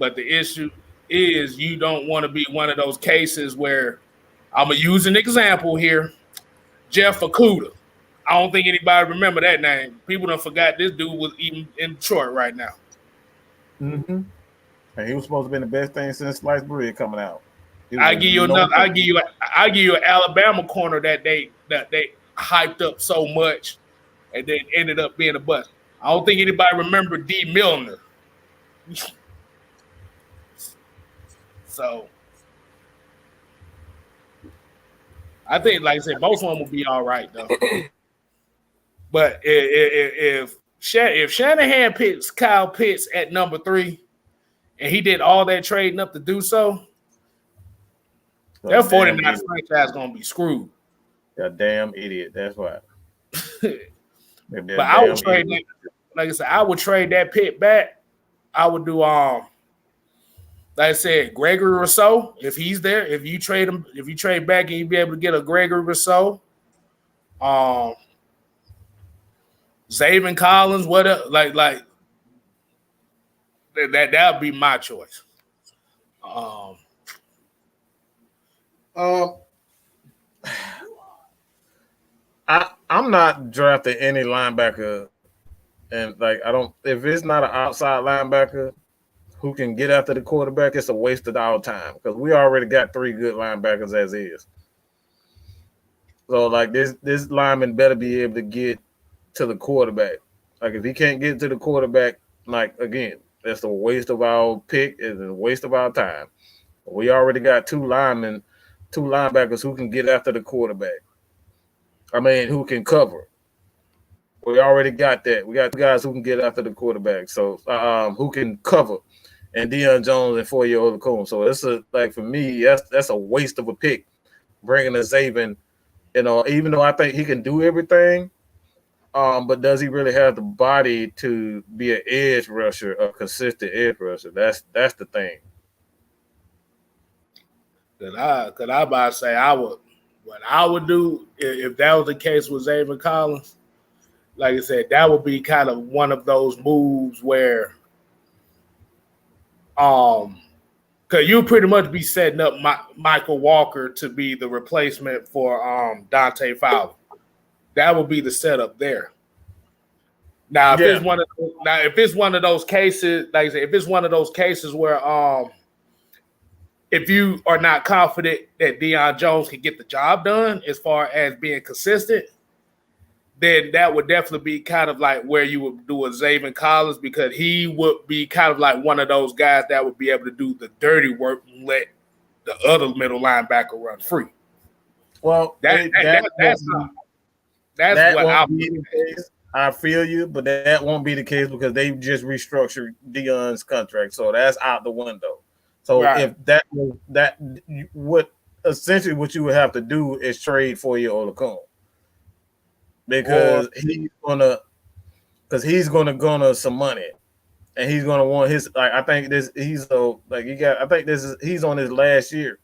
But the issue is you don't want to be one of those cases where I'm gonna use an example here. Jeff Okuda. I don't think anybody remember that name. People don't forgot this dude was even in Detroit right now. Mm-hmm. And he was supposed to be the best thing since sliced bread coming out. I give you another. I give you an Alabama corner that they hyped up so much, and then ended up being a bust. I don't think anybody remember D. Milner. So I think, like I said, most of them will be all right though. But if Shanahan picks Kyle Pitts at number 3, and he did all that trading up to do so, that 49 franchise gonna be screwed. A damn idiot. That's why. But I would trade that, like I said, I would trade that pick back. I would do like I said, Gregory Rousseau, if he's there, if you trade back and you be able to get a Gregory Rousseau, Zaven Collins, whatever, like that would be my choice. I'm not drafting any linebacker, and like I don't. If it's not an outside linebacker who can get after the quarterback, it's a waste of our time because we already got 3 good linebackers as is. So like this lineman better be able to get to the quarterback. Like if he can't get to the quarterback, like again, that's a waste of our pick. It's a waste of our time. We already got 2 linebackers who can get after the quarterback. I mean, who can cover. We already got that. We got 2 guys who can get after the quarterback. So who can cover. And Deion Jones and 4-year-old Coon. So it's for me, that's a waste of a pick. Bringing a Zaven, even though I think he can do everything, but does he really have the body to be an edge rusher, a consistent edge rusher? That's the thing. Could I about to say what I would do if that was the case with Zaven Collins, like I said, that would be kind of one of those moves where because you'll pretty much be setting up Michael Walker to be the replacement for Dante Fowler. That would be the setup there. Now, if it's one of those cases, like I said, if it's one of those cases where if you are not confident that Deion Jones can get the job done as far as being consistent, then that would definitely be kind of like where you would do a Zaven Collins, because he would be kind of like one of those guys that would be able to do the dirty work and let the other middle linebacker run free. Well, that's what I would. I feel you, but that won't be the case because they just restructured Deion's contract, so that's out the window. So if essentially what you would have to do is trade for your Olakun, because he's gonna garner some money, and he's gonna want his. Like I think he's on his last year.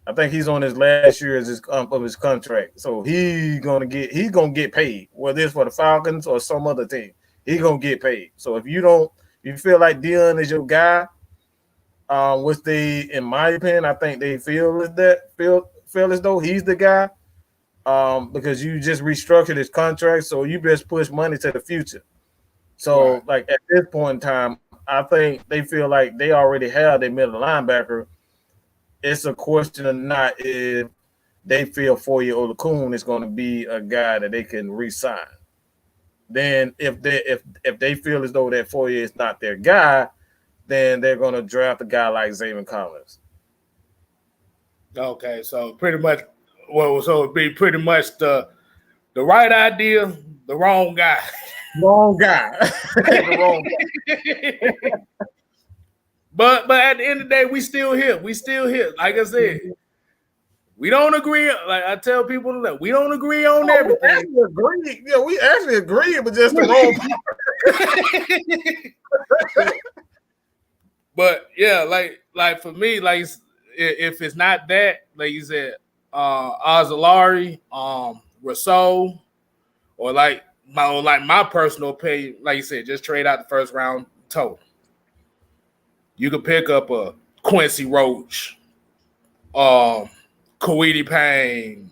I think he's on his last year of his contract, so he's gonna get paid, whether it's for the Falcons or some other team. He's gonna get paid. So if you feel like Deion is your guy, which they, in my opinion, I think they feel as though he's the guy, because you just restructured his contract, so you just push money to the future. So like at this point in time, I think they feel like they already have their middle linebacker. It's a question of not if they feel 4-year-old Olakun is going to be a guy that they can re-sign. Then if they feel as though that 4-year is not their guy, then they're going to draft a guy like Zaven Collins. Okay, so pretty much, so it'd be pretty much the right idea, the wrong guy. Wrong guy. The wrong guy. But at the end of the day, we still here. Like I said, we don't agree. Like I tell people that we don't agree on everything. We actually agree, but just the wrong part. But yeah, like for me, like if it's not that, like you said, Ozolari, Rousseau, or like my personal opinion, like you said, just trade out the first round total. You could pick up a Quincy Roach, Kawhi Payne.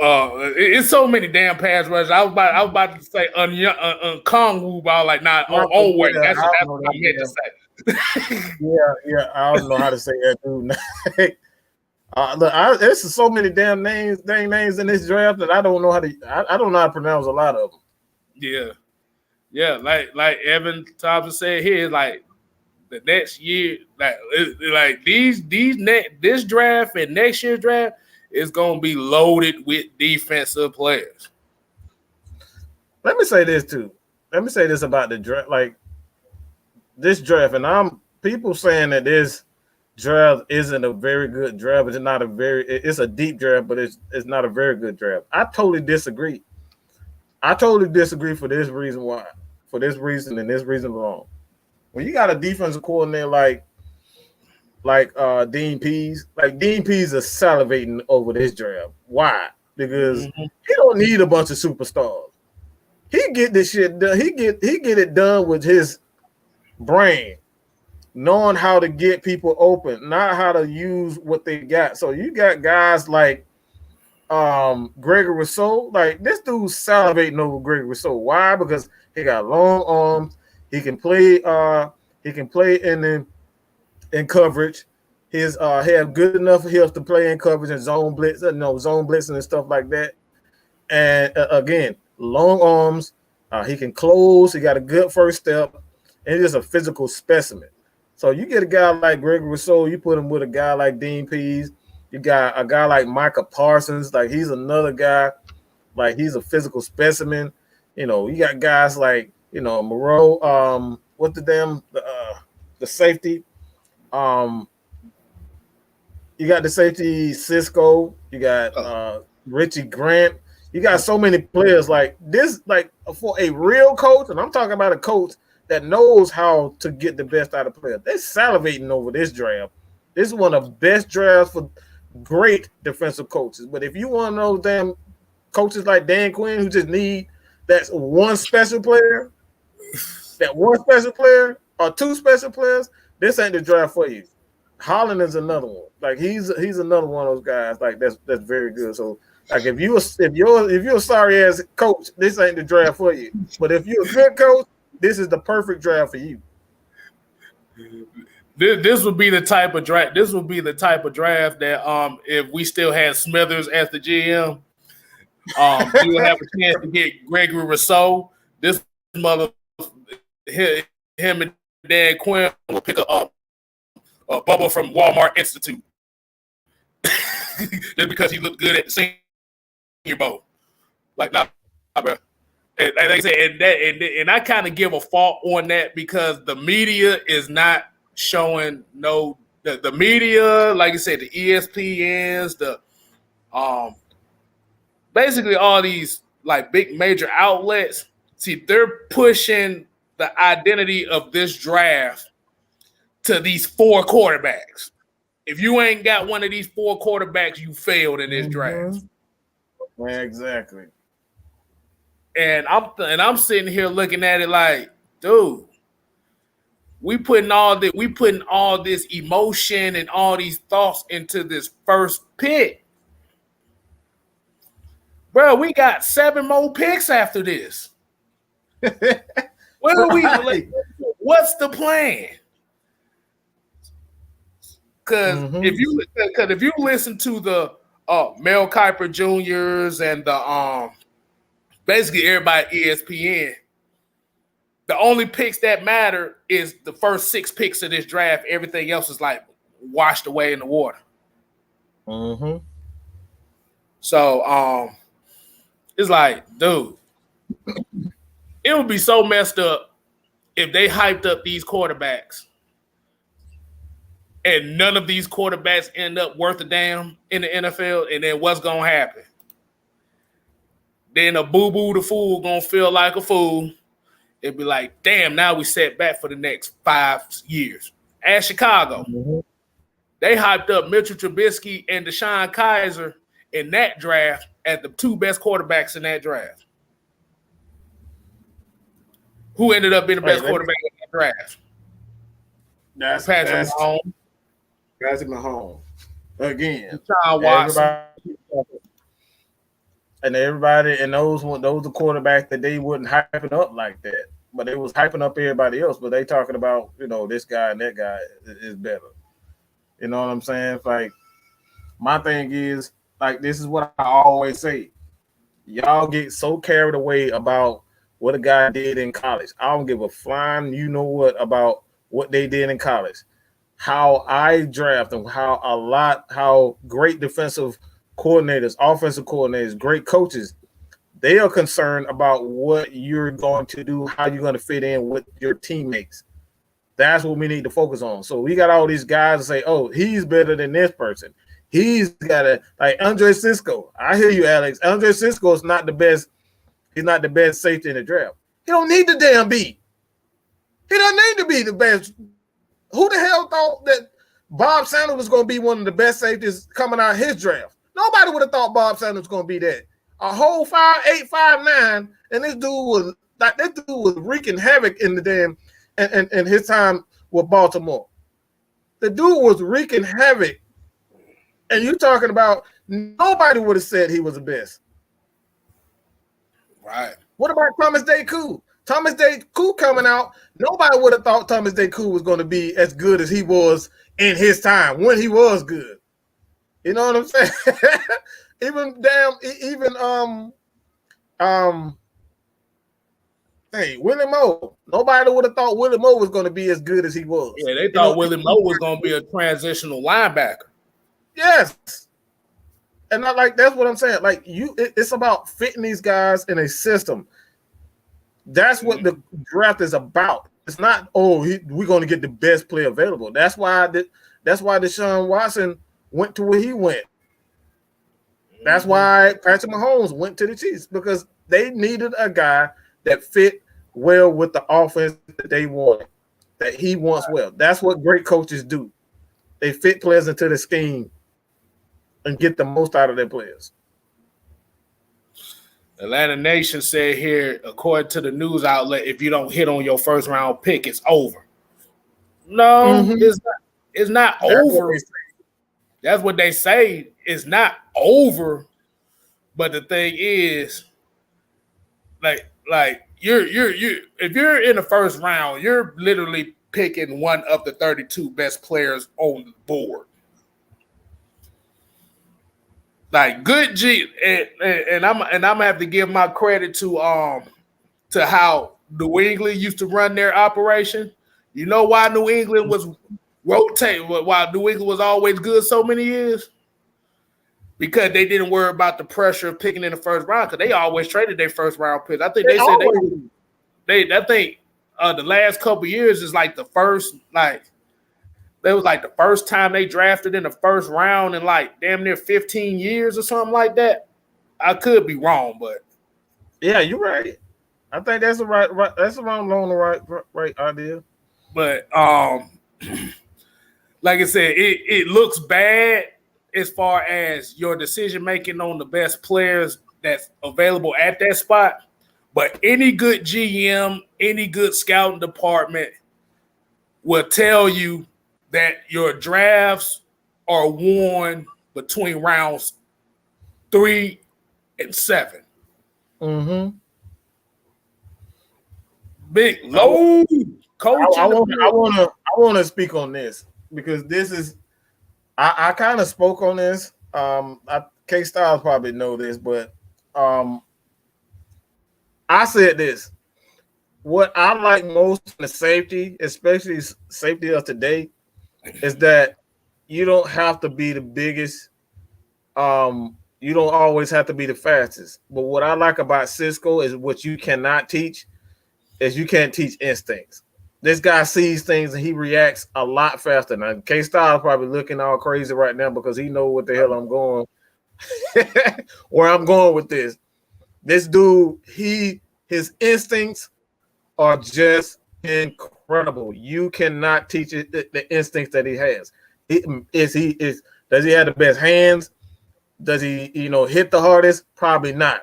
It's so many damn pass rushers. I was about to say Kongwu, but I was like, nah, wait, that's what I meant to say. yeah, I don't know how to say that, dude. Look, there's so many damn names in this draft that I don't know how to pronounce a lot of them. Yeah, like Evan Thompson said here, like the next year, like this draft and next year's draft is gonna be loaded with defensive players. Let me say this too. Let me say this about the draft, like this draft, and people saying that this draft isn't a very good draft. It's a deep draft, but it's not a very good draft. I totally disagree. For this reason why. For this reason and this reason alone. When you got a defensive coordinator like Dean Pease, like Dean Pease is salivating over this draft. Why? Because he don't need a bunch of superstars. He get this shit done. He get it done with his brain, knowing how to get people open, not how to use what they got. So you got guys like Gregory Rousseau, like this dude's salivating over Gregory Rousseau. Why? Because he got long arms. He can play. He can play in coverage. He have good enough health to play in coverage and zone blitz, zone blitzing and stuff like that. And again, long arms. He can close. He got a good first step, and he's just a physical specimen. So you get a guy like Gregory Rousseau, you put him with a guy like Dean Pease. You got a guy like Micah Parsons, like he's another guy, like he's a physical specimen. You know, you got guys like, you know, Moreau, the safety. You got the safety Cisco, you got Richie Grant. You got so many players like this, like for a real coach, and I'm talking about a coach that knows how to get the best out of players. They're salivating over this draft. This is one of the best drafts for great defensive coaches. But if you want to know damn coaches like Dan Quinn who just need that one special player or two special players, this ain't the draft for you. Holland is another one. Like he's another one of those guys like that's very good. So like if you're a sorry ass coach, this ain't the draft for you. But if you're a good coach, this is the perfect draft for you. This would be the type of draft. This would be the type of draft that if we still had Smithers as the GM, you would have a chance to get Gregory Rousseau. This him and Dan Quinn will pick up a Bubba from Walmart Institute just because he looked good at the Senior Bowl. Like, nah, bro. And like I said, and I kind of give a fault on that because the media is not showing the media, like you said, the ESPNs, the basically all these like big major outlets. See, they're pushing the identity of this draft to these four quarterbacks. If you ain't got one of these four quarterbacks, you failed in this draft. Yeah, exactly. And I'm sitting here looking at it like, dude, we putting all this emotion and all these thoughts into this first pick. Bro, we got 7 more picks after this. What are we like, what's the plan? Because if you listen to the Mel Kiper Juniors and the basically everybody at ESPN, the only picks that matter is the first 6 picks of this draft. Everything else is like washed away in the water. Mm-hmm. So it's like, dude, it would be so messed up if they hyped up these quarterbacks and none of these quarterbacks end up worth a damn in the NFL, and then what's gonna happen? Then a boo-boo the fool gonna feel like a fool. It'd be like, damn, now we set back for the next 5 years. At Chicago, they hyped up Mitchell Trubisky and Deshaun Kaiser in that draft as the 2 best quarterbacks in that draft. Who ended up being the best quarterback in that draft? That's Patrick Mahomes. Patrick Mahomes. Again. Deshaun Watson. Everybody, and those are quarterbacks that they wouldn't hyping up like that. But they was hyping up everybody else. But they talking about, this guy and that guy is better. You know what I'm saying? Like, my thing is, like, this is what I always say. Y'all get so carried away about what a guy did in college. I don't give a flying about what they did in college. How I draft them, how great defensive coordinators, offensive coordinators, great coaches, they are concerned about what you're going to do, how you're going to fit in with your teammates. That's what we need to focus on. So we got all these guys to say, oh, he's better than this person. He's got like Andre Cisco. I hear you, Alex. Andre Cisco is not the best. He's not the best safety in the draft. He don't need the damn beat. He doesn't need to be the best. Who the hell thought that Bob Sanders was going to be one of the best safeties coming out of his draft? Nobody would have thought Bob Sanders was going to be that. A whole 5'8", 5'9", and this dude was wreaking havoc in the damn and his time with Baltimore. The dude was wreaking havoc, and you're talking about nobody would have said he was the best. Right. What about Thomas Deku? Thomas Deku coming out, nobody would have thought Thomas Deku was going to be as good as he was in his time when he was good. You know what I'm saying? Willie Moore. Nobody would have thought Willie Moore was going to be as good as he was. Yeah, they thought Willie Moore was going to be a transitional linebacker. Yes. And that's what I'm saying. Like it's about fitting these guys in a system. That's what the draft is about. It's not, we're going to get the best player available. That's why Deshaun Watson went to where he went. That's why Patrick Mahomes went to the Chiefs, because they needed a guy that fit well with the offense that they wanted, that he wants well. That's what great coaches do. They fit players into the scheme and get the most out of their players. Atlanta Nation said here, according to the news outlet, if you don't hit on your first round pick, it's over. No, it's not over. That's what they say. It's not over. But the thing is, like you're if you're in the first round, you're literally picking one of the 32 best players on the board. Like good G, and I'm gonna have to give my credit to how New England used to run their operation. You know why New England was rotating? Why New England was always good so many years? Because they didn't worry about the pressure of picking in the first round. Because they always traded their first round pick. I think they said I think the last couple of years is like the first that was like the first time they drafted in the first round in like damn near 15 years or something like that. I could be wrong, but yeah, you're right. I think that's along the right idea. But like I said, it looks bad as far as your decision making on the best players that's available at that spot. But any good GM, any good scouting department will tell you that your drafts are won between rounds 3 and 7. Mm-hmm. Big load coach. I want to speak on this because this is I kind of spoke on this. KSTYLZ probably know this, but I said this. What I like most in the safety, especially safety of today, is that you don't have to be the biggest. You don't always have to be the fastest. But what I like about Cisco is what you cannot teach is you can't teach instincts. This guy sees things and he reacts a lot faster. Now, KSTYLZ probably looking all crazy right now because he knows what the hell I'm going, where I'm going with this. This dude, his instincts are just incredible. You cannot teach it the instincts that he has. Does he have the best hands? Does he, hit the hardest? Probably not.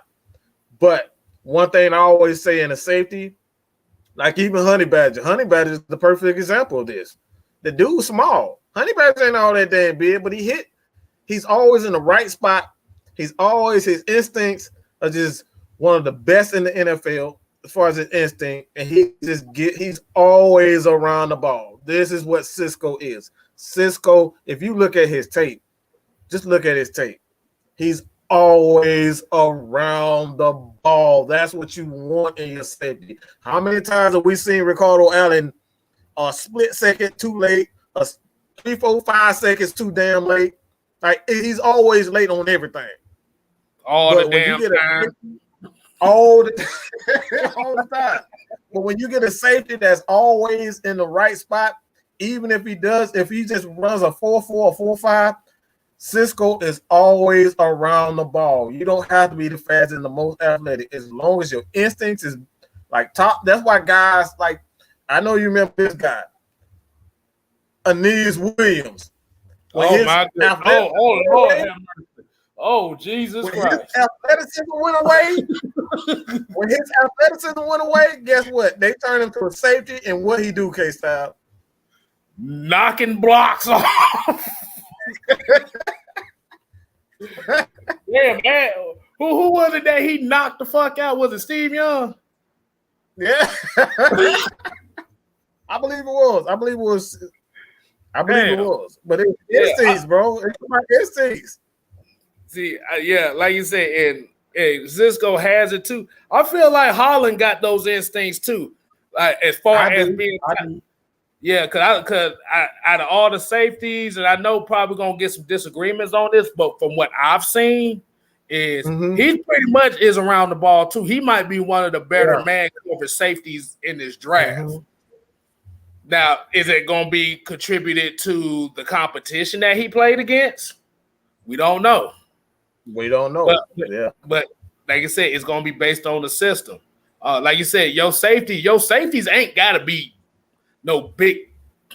But one thing I always say in a safety, Like even Honey Badger. Honey Badger is the perfect example of this. The dude's small. Honey Badger ain't all that damn big, but he's always in the right spot. His instincts are just one of the best in the NFL as far as his instinct. And he's always around the ball. This is what Cisco is. Cisco, if you look at his tape, just look at his tape. He's always around the ball. That's what you want in your safety. How many times have we seen Ricardo Allen a split second too late, 3, 4, 5 seconds too damn late? Like he's always late on everything. All the damn time. All the time. But when you get a safety that's always in the right spot, even if he just runs a 4-4 or 4-5, Cisco is always around the ball. You don't have to be the fastest and the most athletic as long as your instincts is like top. That's why guys like, I know you remember this guy, Aeneas Williams. Oh my God! Oh Jesus Christ! His athleticism went away. When his athleticism went away, guess what? They turned him to a safety, and what he do, K-Style? Knocking blocks off. Yeah, man. Who was it that he knocked the fuck out? Was it Steve Young? Yeah. I believe it was. But it's instincts, bro. It's my instincts. See, yeah, like you said, and Cisco has it too. I feel like Holland got those instincts too. Like as far as being, yeah, because out of all the safeties, and I know probably gonna get some disagreements on this, but from what I've seen, is he pretty much is around the ball too. He might be one of the better man cover safeties in this draft. Now, is it going to be contributed to the competition that he played against? We don't know. But like I said, it's going to be based on the system. Like you said, your safeties ain't got to be no big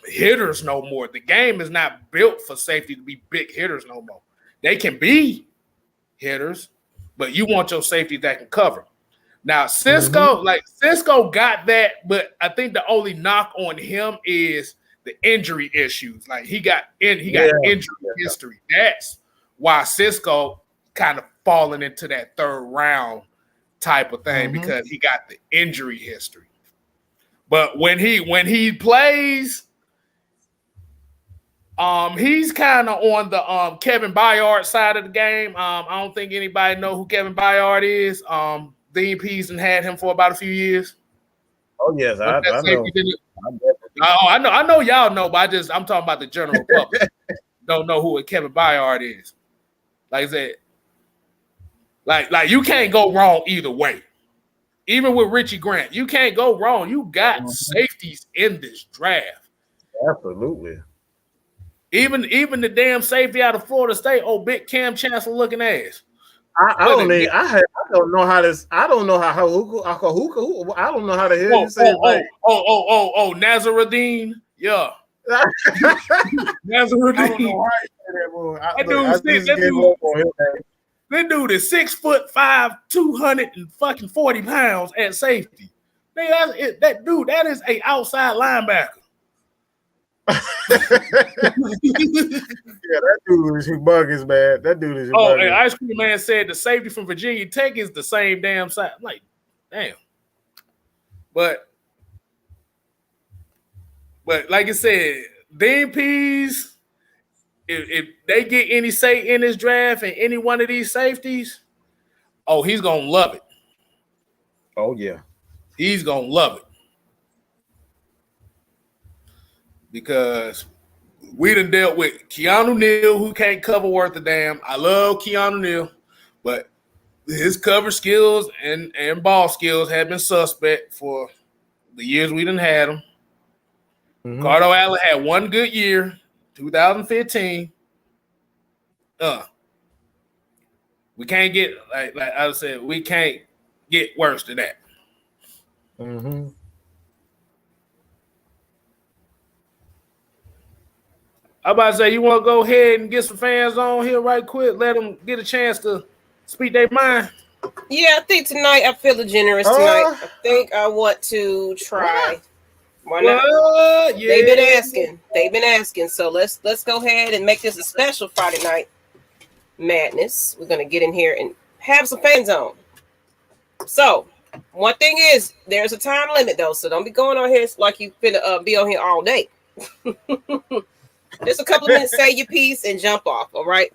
hitters no more. The game is not built for safety to be big hitters no more. They can be hitters, but you want your safety that can cover. Now, Cisco got that, but I think the only knock on him is the injury issues. Like he got injury history. That's why Cisco kind of falling into that third round type of thing because he got the injury history. But when he plays, he's kind of on the Kevin Byard side of the game. I don't think anybody know who Kevin Byard is. Dean Peason had him for about a few years. Oh yes, I know. I know y'all know, but I'm talking about the general public. Don't know who Kevin Byard is. Like I said, like you can't go wrong either way. Even with Richie Grant, you can't go wrong. You got safeties in this draft. Absolutely. Even the damn safety out of Florida State, big Cam Chancellor looking ass. I don't know how to hear you say his name. Nazaruddin. Yeah. Nazaruddin. That dude is 6'5", 240 pounds at safety. That is a outside linebacker. Yeah, that dude is humongous, man. That dude is humongous. And Ice Cream Man said the safety from Virginia Tech is the same damn size. I'm like, damn. But like I said, Dean Pease, if they get any say in this draft and any one of these safeties, he's gonna love it. Oh yeah, he's gonna love it because we done dealt with Keanu Neal, who can't cover worth a damn. I love Keanu Neal, but his cover skills and ball skills have been suspect for the years we done had him. Ricardo Allen had one good year, 2015. We can't get like I said, we can't get worse than that. I'm about to say, you want to go ahead and get some fans on here right quick? Let them get a chance to speak their mind. Yeah, I think tonight I feel generous tonight. I think I want to try. Why not? Yeah. They've been asking. So let's go ahead and make this a special Friday night madness. We're gonna get in here and have some fans on. So one thing is there's a time limit though, so don't be going on here like you finna be on here all day. Just a couple of minutes, say your piece and jump off. All right.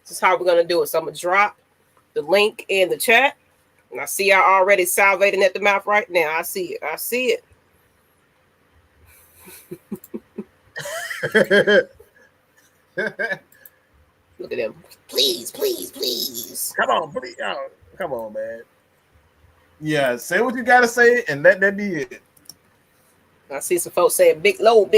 This is how we're gonna do it. So I'm gonna drop the link in the chat. And I see y'all already salivating at the mouth right now. I see it. Look at them. Please. Come on, please. Come on, man. Yeah, say what you gotta say and let that be it. I see some folks saying big low.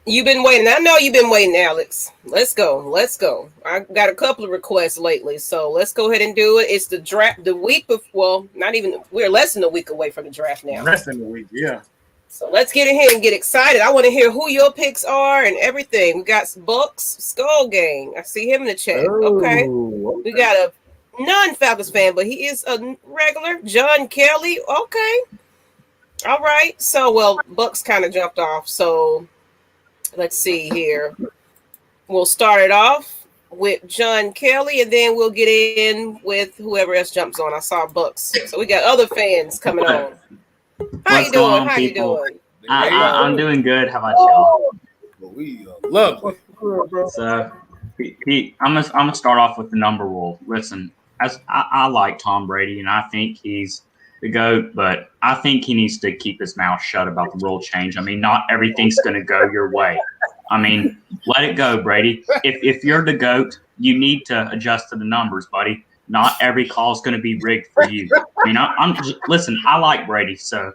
You've been waiting. I know you've been waiting, Alex. Let's go. I got a couple of requests lately, so let's go ahead and do it. It's the draft, the week before. Well, not even. We're less than a week away from the draft now. Less than a week, yeah. So let's get in here and get excited. I want to hear who your picks are and everything. We got Bucks Skull Gang. I see him in the chat. Okay. We got a non-Falcons fan, but he is a regular. John Kelly. Okay. All right. So, well, Bucks kind of jumped off. So let's see here. We'll start it off with John Kelly, and then we'll get in with whoever else jumps on. I saw Bucks. So we got other fans coming on. How you doing? How you doing? I'm doing good. How about y'all? We love it. So, I'm gonna start off with the number rule. Listen, I like Tom Brady, and I think he's the GOAT, but I think he needs to keep his mouth shut about the rule change. I mean, not everything's gonna go your way. I mean, let it go, Brady. If you're the GOAT, you need to adjust to the numbers, buddy. Not every call is going to be rigged for you. I mean, listen, I like Brady, so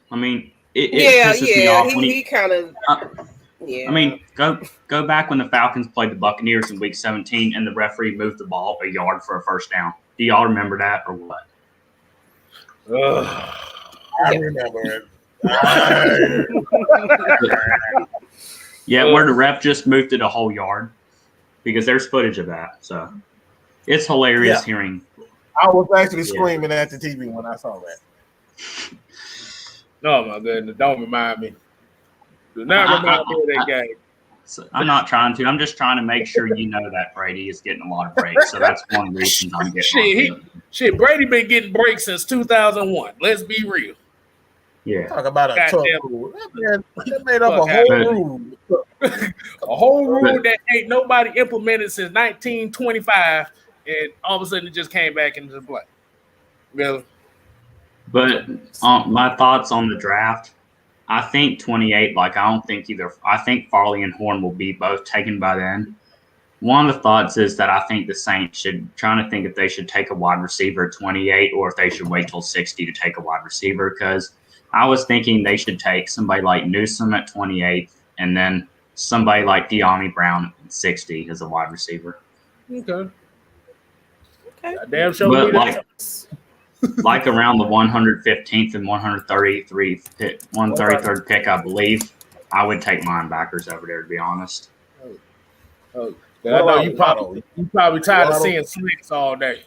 I mean, it pisses me off when he kind of. I mean, go back when the Falcons played the Buccaneers in Week 17, and the referee moved the ball a yard for a first down. Do y'all remember that or what? I remember it. Yeah, where the ref just moved it a whole yard. Because there's footage of that, so it's hilarious hearing. I was actually screaming at the TV when I saw that. Oh my goodness! Don't remind me. Do not remind me of that game. So I'm not trying to. I'm just trying to make sure you know that Brady is getting a lot of breaks. So that's one of the reasons I'm getting. Brady been getting breaks since 2001. Let's be real. Yeah. Talk about a tough rule. That made up a whole rule. A whole rule that ain't nobody implemented since 1925, and all of a sudden it just came back into play. Really? But my thoughts on the draft, I think 28, I don't think either. I think Farley and Horn will be both taken by then. One of the thoughts is that I think the Saints trying to think if they should take a wide receiver at 28 or if they should wait till 60 to take a wide receiver, because I was thinking they should take somebody like Newsom at 28 and then somebody like De'Ami Brown at 60 as a wide receiver. Okay. Damn sure. But like around the 115th and 133rd pick, I believe, I would take linebackers over there, to be honest. I know you probably tired of seeing slants all day.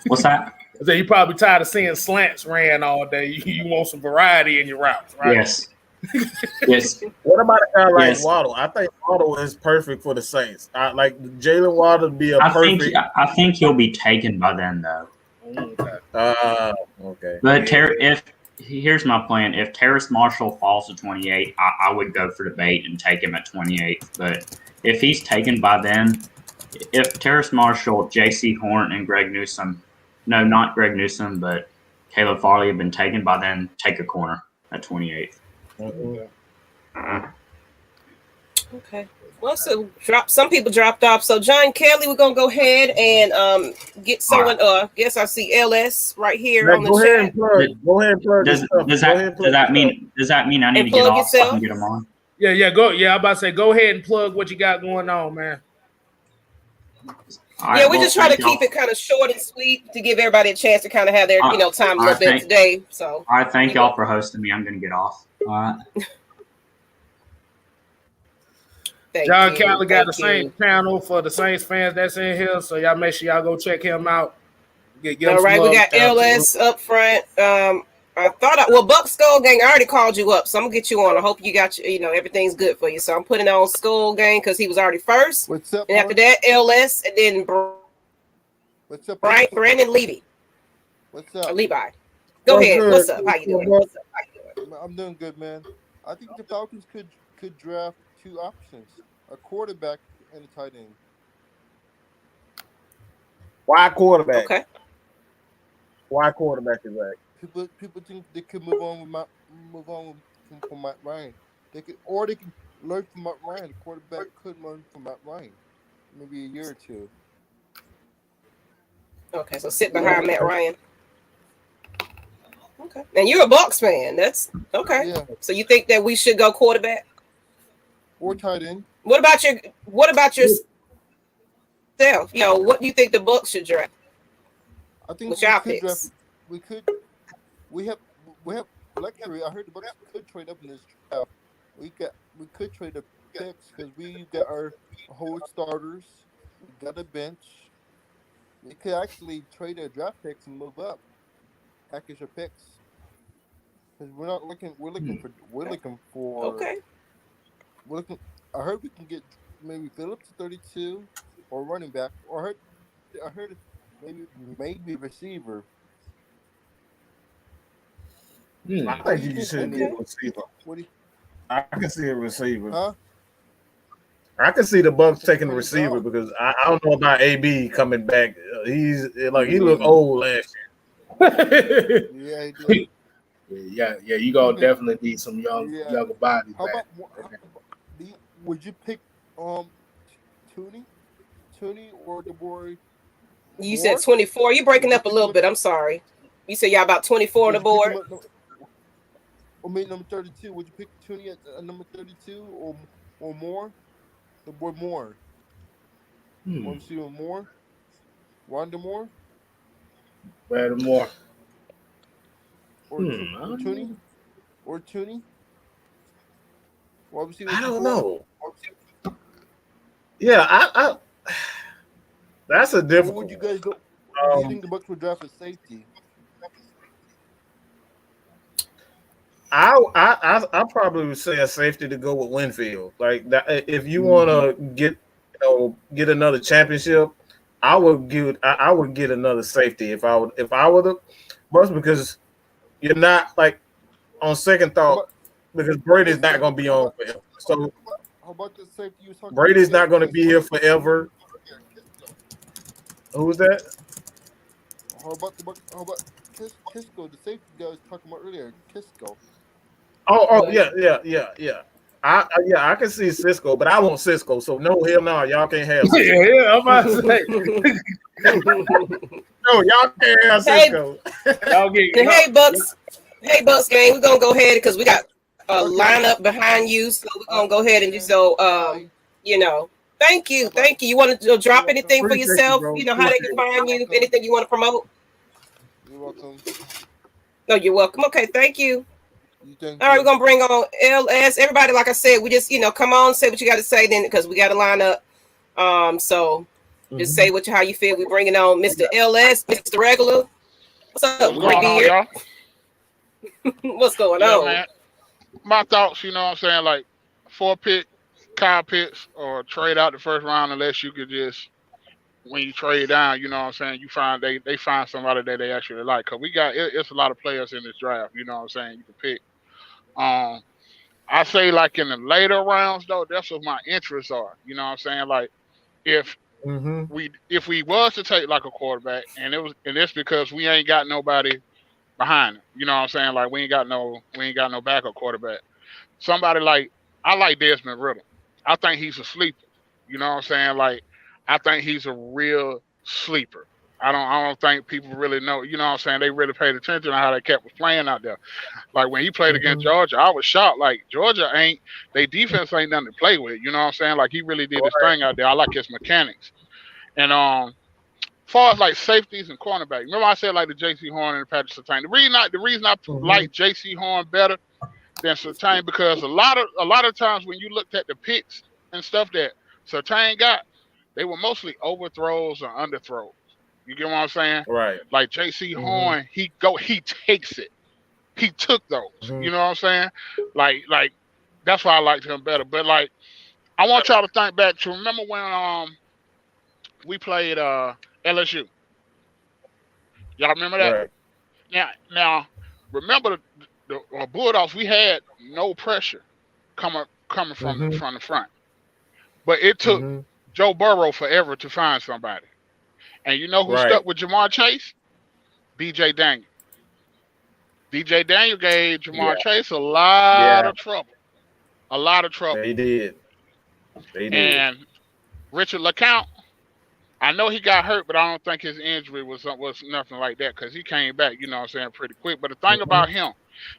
What's that? I said you probably tired of seeing slants ran all day. You want some variety in your routes, right? Yes. Yes. What about a guy like Waddle? I think Waddle is perfect for the Saints. Like Jalen Waddle would be perfect. I think he'll be taken by then, though. Okay. But here's my plan. If Terrace Marshall falls to 28, I would go for the bait and take him at 28. But if he's taken by then, if Terrace Marshall, J.C. Horn, and Greg Newsom, no, not Greg Newsom, but Caleb Farley have been taken by then, take a corner at 28. Okay. Well, so some people dropped off. So John Kelly, we're gonna go ahead and get someone. Guess I see LS right here on the chat. Go ahead and plug. Does that mean I need to get off so I can get them on? Yeah. Go. Yeah, I'm about to say, go ahead and plug what you got going on, man. Right, we just try to keep it kind of short and sweet to give everybody a chance to kind of have their time a little bit today. So all right, thank y'all for hosting me. I'm gonna get off. All right. John Calley got the same channel for the Saints fans that's in here, so y'all make sure y'all go check him out. Get All right, we got LS up front. Buck Skull Gang, I already called you up, so I'm gonna get you on. I hope you got everything's good for you. So I'm putting on Skull Gang because he was already first. What's up? And after that, LS, and then what's up? Brandon Levy. What's up? Levi. Go ahead. Good. What's up? How you doing? I'm doing good, man. I think the Falcons could draft two options: a quarterback and a tight end. Why quarterback? Okay. Why quarterback is that? People think they could move on from Matt Ryan. They can learn from Matt Ryan. The quarterback could learn from Matt Ryan, maybe a year or two. Okay, so sit behind Matt Ryan. Okay, and you're a Bucs fan. That's okay. Yeah. So you think that we should go quarterback or tight end? What about yourself? What do you think the Bucs should draft? I think with your picks. We have luxury. I heard the Bucs could trade up in this draft. We could trade up picks because we got our whole starters. We got a bench. We could actually trade our draft picks and move up, package our picks. Because we're looking for. Okay. I heard we can get maybe Phillips at 32 or running back. Or I heard maybe receiver. I think you should get a receiver. I can see a receiver. Huh? I can see the Bucs taking a receiver because I don't know about AB coming back. He looked old last year. Yeah, he did. Yeah. You gonna definitely need some younger bodies. Would you pick Tooney or the boy? You said 24. You're breaking up a little bit. I'm sorry. You said y'all about 24 on the board. Or maybe number 32. Would you pick Tooney at number 32 or more? The boy Moore. Want to see him more? Wanda Moore? Where more? Or Tooney? Or Tooney? I don't know. Yeah, I that's a difficult. Where would you guys go? Who do you think the Bucs would draft a safety? I probably would say a safety to go with Winfield. Like that, if you want to get another championship, I would get another safety if I were the Bucs, because you're not like on second thought because Brady's not going to be on forever. So how about the safety you was talking Brady's about? not going to be here forever. Who's that? How about Kisco, the safety guy was talking about earlier? Kisco. Oh, yeah. I can see Cisco, but I want Cisco. So no, hell no, y'all can't have Cisco. Yeah, I'm about to say. No, y'all can't have Cisco. Hey, Bucs gang, we're gonna go ahead because we got a lineup behind you, so we're gonna go ahead and just Thank you. You want to drop anything for yourself? You know how they can find you. Anything you want to promote? You're welcome. No, you're welcome. Okay, thank you. All right, we're gonna bring on LS. Everybody, like I said, we just come on, say what you got to say then, because we got to line up. So just say how you feel. We're bringing on Mr. LS, Mr. Regular. What's up, y'all? What's going on? Man. My thoughts, what I'm saying, like 4-pick Kyle Pitts or trade out the first round unless you could just, when you trade down, you know what I'm saying, you find they find somebody that they actually like. Because it's a lot of players in this draft, you know what I'm saying, you can pick. I say like in the later rounds though, that's what my interests are. You know what I'm saying? Like if we was to take like a quarterback and it's because we ain't got nobody behind him. You know what I'm saying? Like we ain't got no backup quarterback. Somebody like I like Desmond Riddle. I think he's a sleeper. You know what I'm saying? Like I think he's a real sleeper. I don't think people really know, you know what I'm saying? They really paid attention to how they kept playing out there. Like when he played against Georgia, I was shocked. Like Georgia they defense ain't nothing to play with. You know what I'm saying? Like he really did his thing out there. I like his mechanics. And as far as like safeties and cornerback, remember I said like the J.C. Horn and the Patrick Surtain. The reason I like J.C. Horn better than Surtain because a lot of times when you looked at the picks, and stuff that Surtain got, they were mostly overthrows or underthrows. You get what I'm saying? Right. Like J.C. Mhm. Horn, he takes it. He took those. Mhm. You know what I'm saying? Like that's why I liked him better. But like, I want y'all to think back to remember when we played LSU. Y'all remember that? Right. Now remember the Bulldogs. We had no pressure coming from Mhm. the front, but it took Mhm. Joe Burrow forever to find somebody. And you know who Right. stuck with Jamar Chase? DJ Daniel. DJ Daniel gave Jamar Yeah. Chase a lot Yeah. of trouble. A lot of trouble. They did. They did. And Richard LeCount, I know he got hurt, but I don't think his injury was nothing like that because he came back, you know what I'm saying, pretty quick. But the thing about him,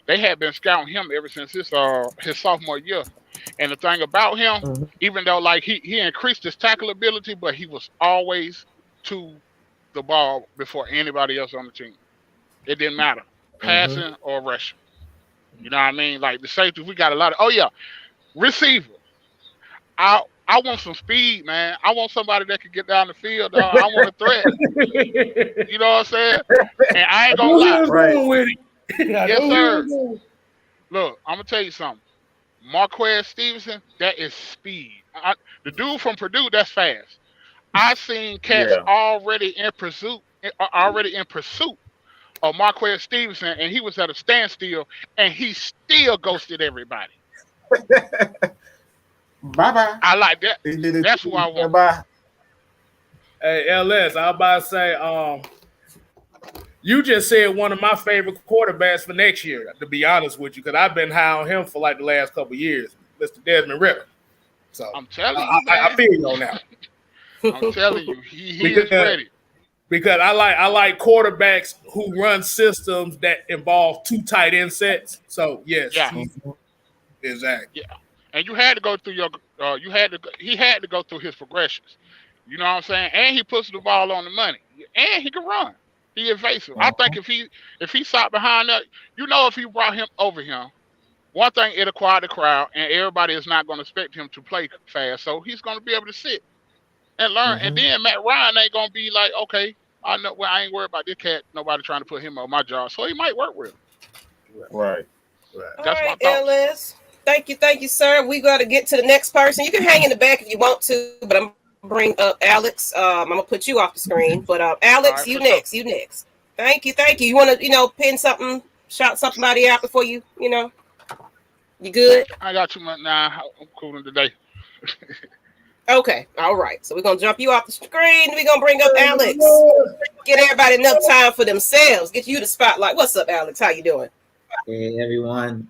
they had been scouting him ever since his sophomore year. And the thing about him, Mhm. even though like he increased his tackle ability, but he was always to the ball before anybody else on the team. It didn't matter, passing or rushing. You know what I mean? Like the safety, we got a lot of. Oh yeah, receiver. I want some speed, man. I want somebody that can get down the field. I want a threat. You know what I'm saying? And I ain't gonna lie. Right. With it. Yes, sir. Look, I'm gonna tell you something. Marquez Stevenson, that is speed. The dude from Purdue, that's fast. I seen cats Yeah. already in pursuit of Marquez Stevenson, and he was at a standstill, and he still ghosted everybody. Bye-bye. I like that. He did it. That's who I want. Bye-bye. Hey, LS, I was about to say, you just said one of my favorite quarterbacks for next year, to be honest with you, because I've been high on him for like the last couple of years, Mr. Desmond Ritter. So I'm telling you, I feel you on that. I'm telling you, he is ready. Because I like quarterbacks who run systems that involve 2 tight end sets. So yes, Yeah. exactly. Yeah, and you had to go through he had to go through his progressions. You know what I'm saying? And he puts the ball on the money, and he can run. He evasive. I think if he sat behind that, if he brought him over here, one thing it acquired the crowd, and everybody is not going to expect him to play fast, so he's going to be able to sit and learn. And then Matt Ryan ain't going to be like, okay, I know. Well, I ain't worried about this cat. Nobody trying to put him on my job, so he might work with him. Right. All That's right, my thoughts. LS. Thank you, sir. We got to get to the next person. You can hang in the back if you want to, but I'm bring up Alex. I'm gonna put you off the screen, but Alex, Right, you next. You next. Thank you. You want to pin something, shout somebody out before you you good? I got too much. Nah, I'm cooling today. Okay, all right. So we're gonna jump you off the screen. We're gonna bring up Alex. Get everybody enough time for themselves. Get you the spotlight. What's up, Alex? How you doing? Hey everyone,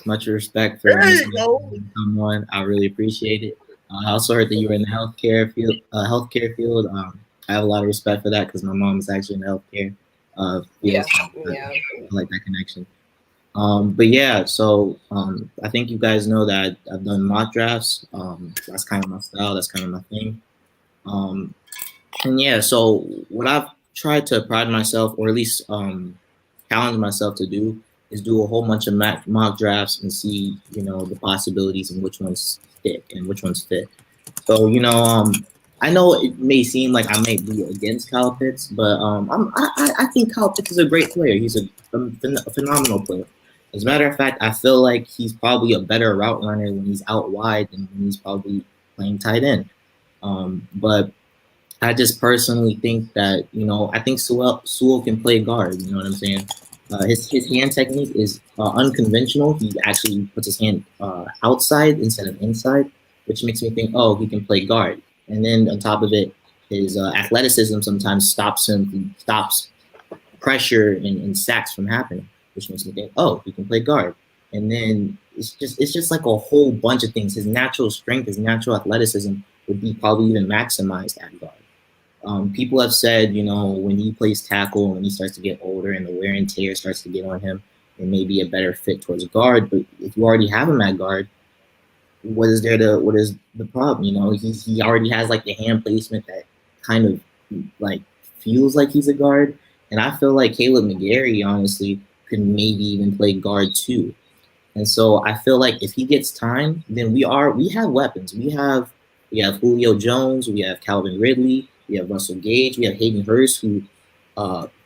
much respect for There you go. someone. I really appreciate it. I also heard that you were in the healthcare field. I have a lot of respect for that because my mom is actually in the healthcare field. Yeah. I like that connection. But yeah, so I think you guys know that I've done mock drafts. That's kind of my style. That's kind of my thing. And yeah, so what I've tried to pride myself, or at least challenge myself to do, is do a whole bunch of mock drafts and see, the possibilities and which ones stick and which ones fit. So, I know it may seem like I might be against Kyle Pitts, but I think Kyle Pitts is a great player. He's a phenomenal player. As a matter of fact, I feel like he's probably a better route runner when he's out wide than when he's probably playing tight end. But I just personally think that, I think Sewell can play guard. You know what I'm saying? His hand technique is unconventional. He actually puts his hand outside instead of inside, which makes me think, he can play guard. And then on top of it, his athleticism sometimes stops him. He stops pressure and sacks from happening, which makes me think, he can play guard. And then it's just like a whole bunch of things. His natural strength, his natural athleticism would be probably even maximized at guard. People have said, when he plays tackle, when he starts to get older and the wear and tear starts to get on him, it may be a better fit towards guard. But if you already have him at guard, what is the problem? He already has like the hand placement that kind of like feels like he's a guard. And I feel like Caleb McGarry, honestly, could maybe even play guard too. And so I feel like if he gets time, then we have weapons. We have Julio Jones, we have Calvin Ridley, we have Russell Gage, we have Hayden Hurst, who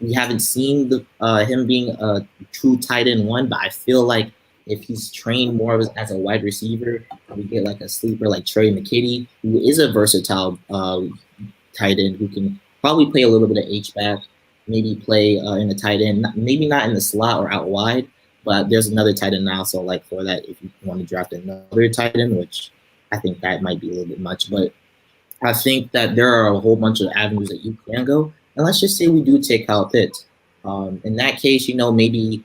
we haven't seen him being a true tight end one, but I feel like if he's trained more as a wide receiver, we get like a sleeper like Trey McKitty, who is a versatile tight end who can probably play a little bit of H-back, maybe play in the tight end, maybe not in the slot or out wide, but there's another tight end now. So like for that, if you want to draft another tight end, which I think that might be a little bit much, but I think that there are a whole bunch of avenues that you can go. And let's just say we do take Kyle Pitts. In that case, maybe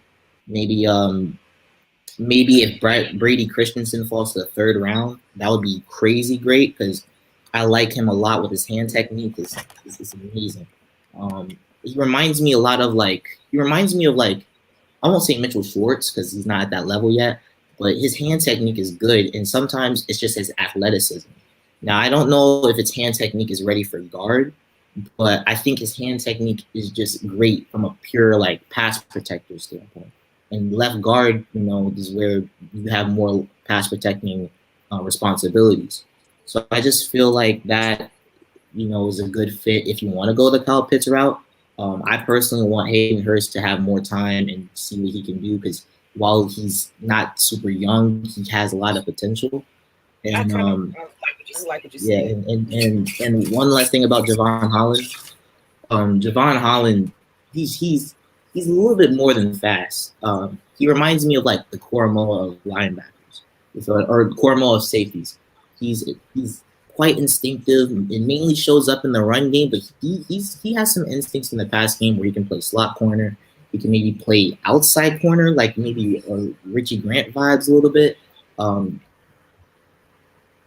if Brady Christensen falls to the third round, that would be crazy great because I like him a lot with his hand technique. It's amazing. He reminds me of I won't say Mitchell Schwartz because he's not at that level yet, but his hand technique is good, and sometimes it's just his athleticism. Now, I don't know if his hand technique is ready for guard, but I think his hand technique is just great from a pure like pass protector standpoint. And left guard, is where you have more pass protecting responsibilities. So I just feel like that, is a good fit if you want to go the Kyle Pitts route. I personally want Hayden Hurst to have more time and see what he can do because while he's not super young, he has a lot of potential. And I like what you said. And one last thing about Javon Holland. Javon Holland, he's a little bit more than fast. He reminds me of like the Cormo of linebackers, or Cormo of safeties. He's quite instinctive. It mainly shows up in the run game, but he has some instincts in the pass game where he can play slot corner. He can maybe play outside corner, like maybe Richie Grant vibes a little bit.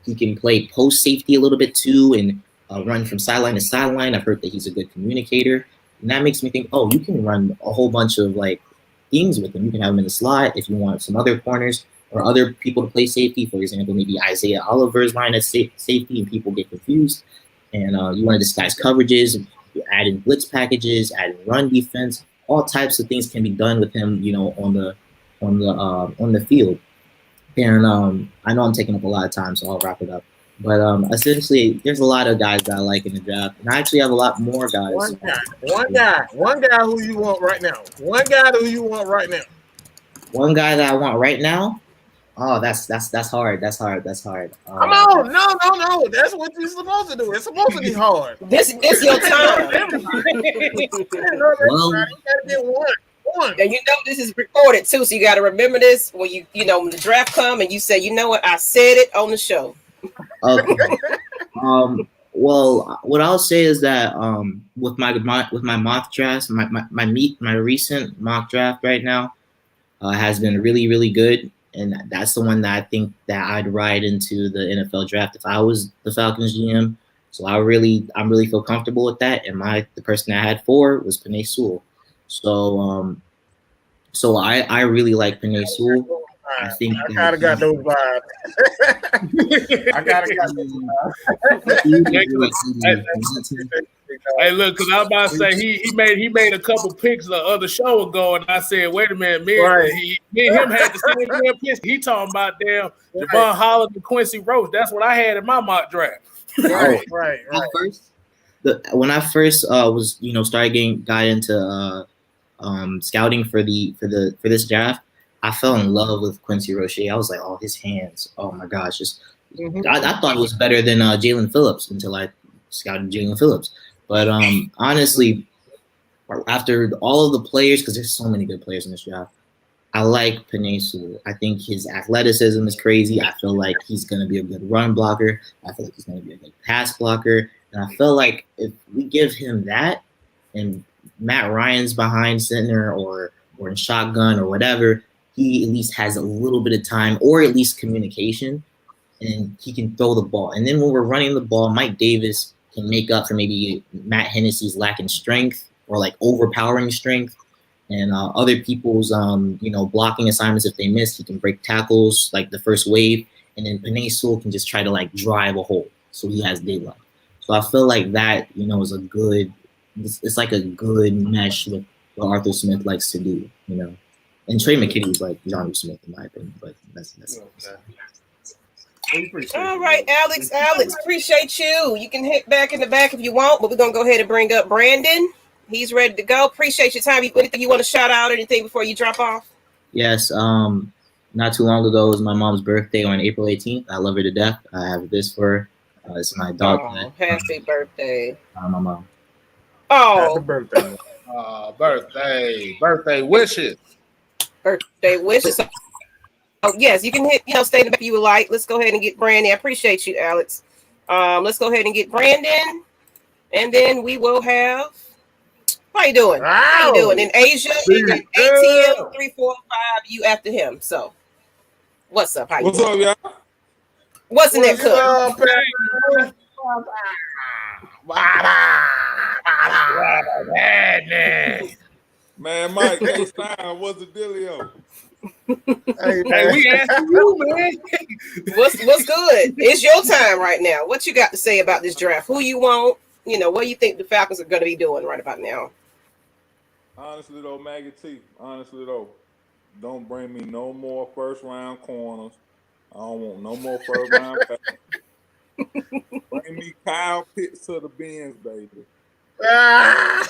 He can play post safety a little bit too and run from sideline to sideline. I've heard that he's a good communicator. And that makes me think, you can run a whole bunch of like things with him. You can have him in the slot if you want some other corners or other people to play safety. For example, maybe Isaiah Oliver's line at safety and people get confused. And you want to disguise coverages, add in blitz packages, add in run defense. All types of things can be done with him, on the field. And I know I'm taking up a lot of time, so I'll wrap it up. But essentially, there's a lot of guys that I like in the draft, and I actually have a lot more guys. One guy who you want right now. One guy that I want right now. Oh, that's hard. That's hard. Come on, no. That's what you're supposed to do. It's supposed to be hard. This your time. Well, you gotta get one. And this is recorded too, so you got to remember this when when the draft come and you say, you know what, I said it on the show. Okay. Well, what I'll say is that with my mock drafts, my recent mock draft right now has been really, really good, and that's the one that I think that I'd ride into the NFL draft if I was the Falcons GM. So I really feel comfortable with that. And the person I had for was Penei Sewell. So I really like Penei Sewell. I think I kind of got those vibes. Hey, look, because I was about to say he made a couple picks the other show ago, and I said, wait a minute, me and him had the same damn picks. He talking about damn Javon Holland and Quincy Roach. That's what I had in my mock draft. Right. When I first was got into scouting for this draft, I fell in love with Quincy Roche. I was like, his hands, oh my gosh, I thought it was better than Jalen Phillips until I scouted Jalen Phillips. But honestly, after all of the players, because there's so many good players in this draft, I like Penei Sewell. I think his athleticism is crazy. I feel like he's going to be a good run blocker. I feel like he's going to be a good pass blocker. And I feel like if we give him that and Matt Ryan's behind center or in shotgun or whatever, he at least has a little bit of time or at least communication, and he can throw the ball. And then when we're running the ball, Mike Davis can make up for maybe Matt Hennessy's lacking strength or like overpowering strength, and other people's blocking assignments. If they miss, he can break tackles like the first wave, and then Penei Sewell can just try to like drive a hole so he has daylight. So I feel like that is a good. It's like a good mesh with what Arthur Smith likes to do. And Trey McKinney's like John Smith in my opinion, but that's all right, Alex, appreciate you. You can hit back in the back if you want, but we're gonna go ahead and bring up Brandon. He's ready to go. Appreciate your time. Anything you want to shout out or anything before you drop off? Yes. Not too long ago was my mom's birthday on April 18th. I love her to death. I have this for her. It's my dog. Oh, happy birthday. My mom. Oh, Happy birthday. Birthday wishes. Birthday wishes. Oh, yes, you can hit, stay in the back if you would like. Let's go ahead and get Brandon. I appreciate you, Alex. Let's go ahead and get Brandon. And then we will have, how you doing? Wow. How you doing? In Asia, ATM 345, you after him. So, what's up? How you What's doing? up, y'all? What's in that cup? Man, Mike, Kstlyz, what's the dealio? Hey, we asking you, man. What's good? It's your time right now. What you got to say about this draft? Who you want? What do you think the Falcons are going to be doing right about now? Honestly, though, Maggie T, don't bring me no more first-round corners. I don't want no more first-round Falcons. Bring me Kyle Pitts to the Benz, baby. That's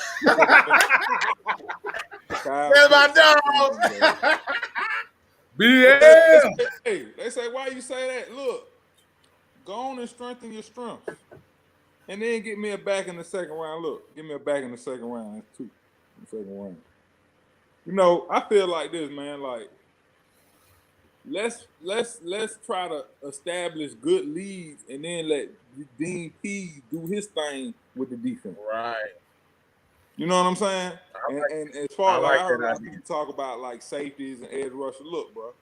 my dog. BL. Hey, they say, why you say that? Look, go on and strengthen your strengths. And then get me a back in the second round. Look, give me a back in the second round. That's 2 in the second round. I feel like this, man. Like, let's try to establish good leads and then let Dean P do his thing with the defense. Right. You know what I'm saying? And as far as I heard that people talk about like safeties and edge rushers, look, bro,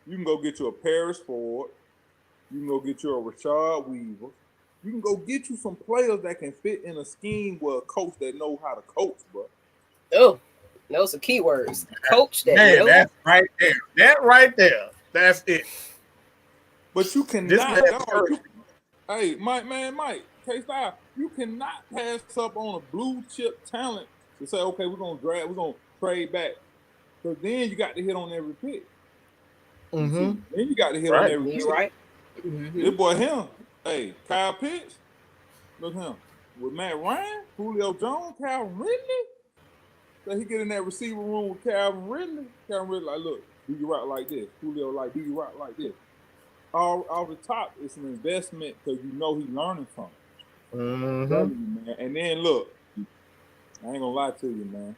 you can go get you a Paris Ford, you can go get you a Rashad Weaver, you can go get you some players that can fit in a scheme with a coach that knows how to coach, bro. Oh, those are keywords. Coach that. Man, that's right there. That right there. That's it. But you cannot. Hey, Mike, Kstlyz, you cannot pass up on a blue chip talent to say, okay, we're gonna trade back. Because then you got to hit on every pick. Mm-hmm. Then you got to hit on every pick. You're right. This boy, him. Hey, Kyle Pitts. Look him. With Matt Ryan, Julio Jones, Calvin Ridley. So he get in that receiver room with Calvin Ridley. Calvin Ridley like, look, do you rock like this? Julio like, do you rock like this? All off the top, it's an investment because he's learning from it. Mm-hmm. You, man. And then look, I ain't gonna lie to you, man.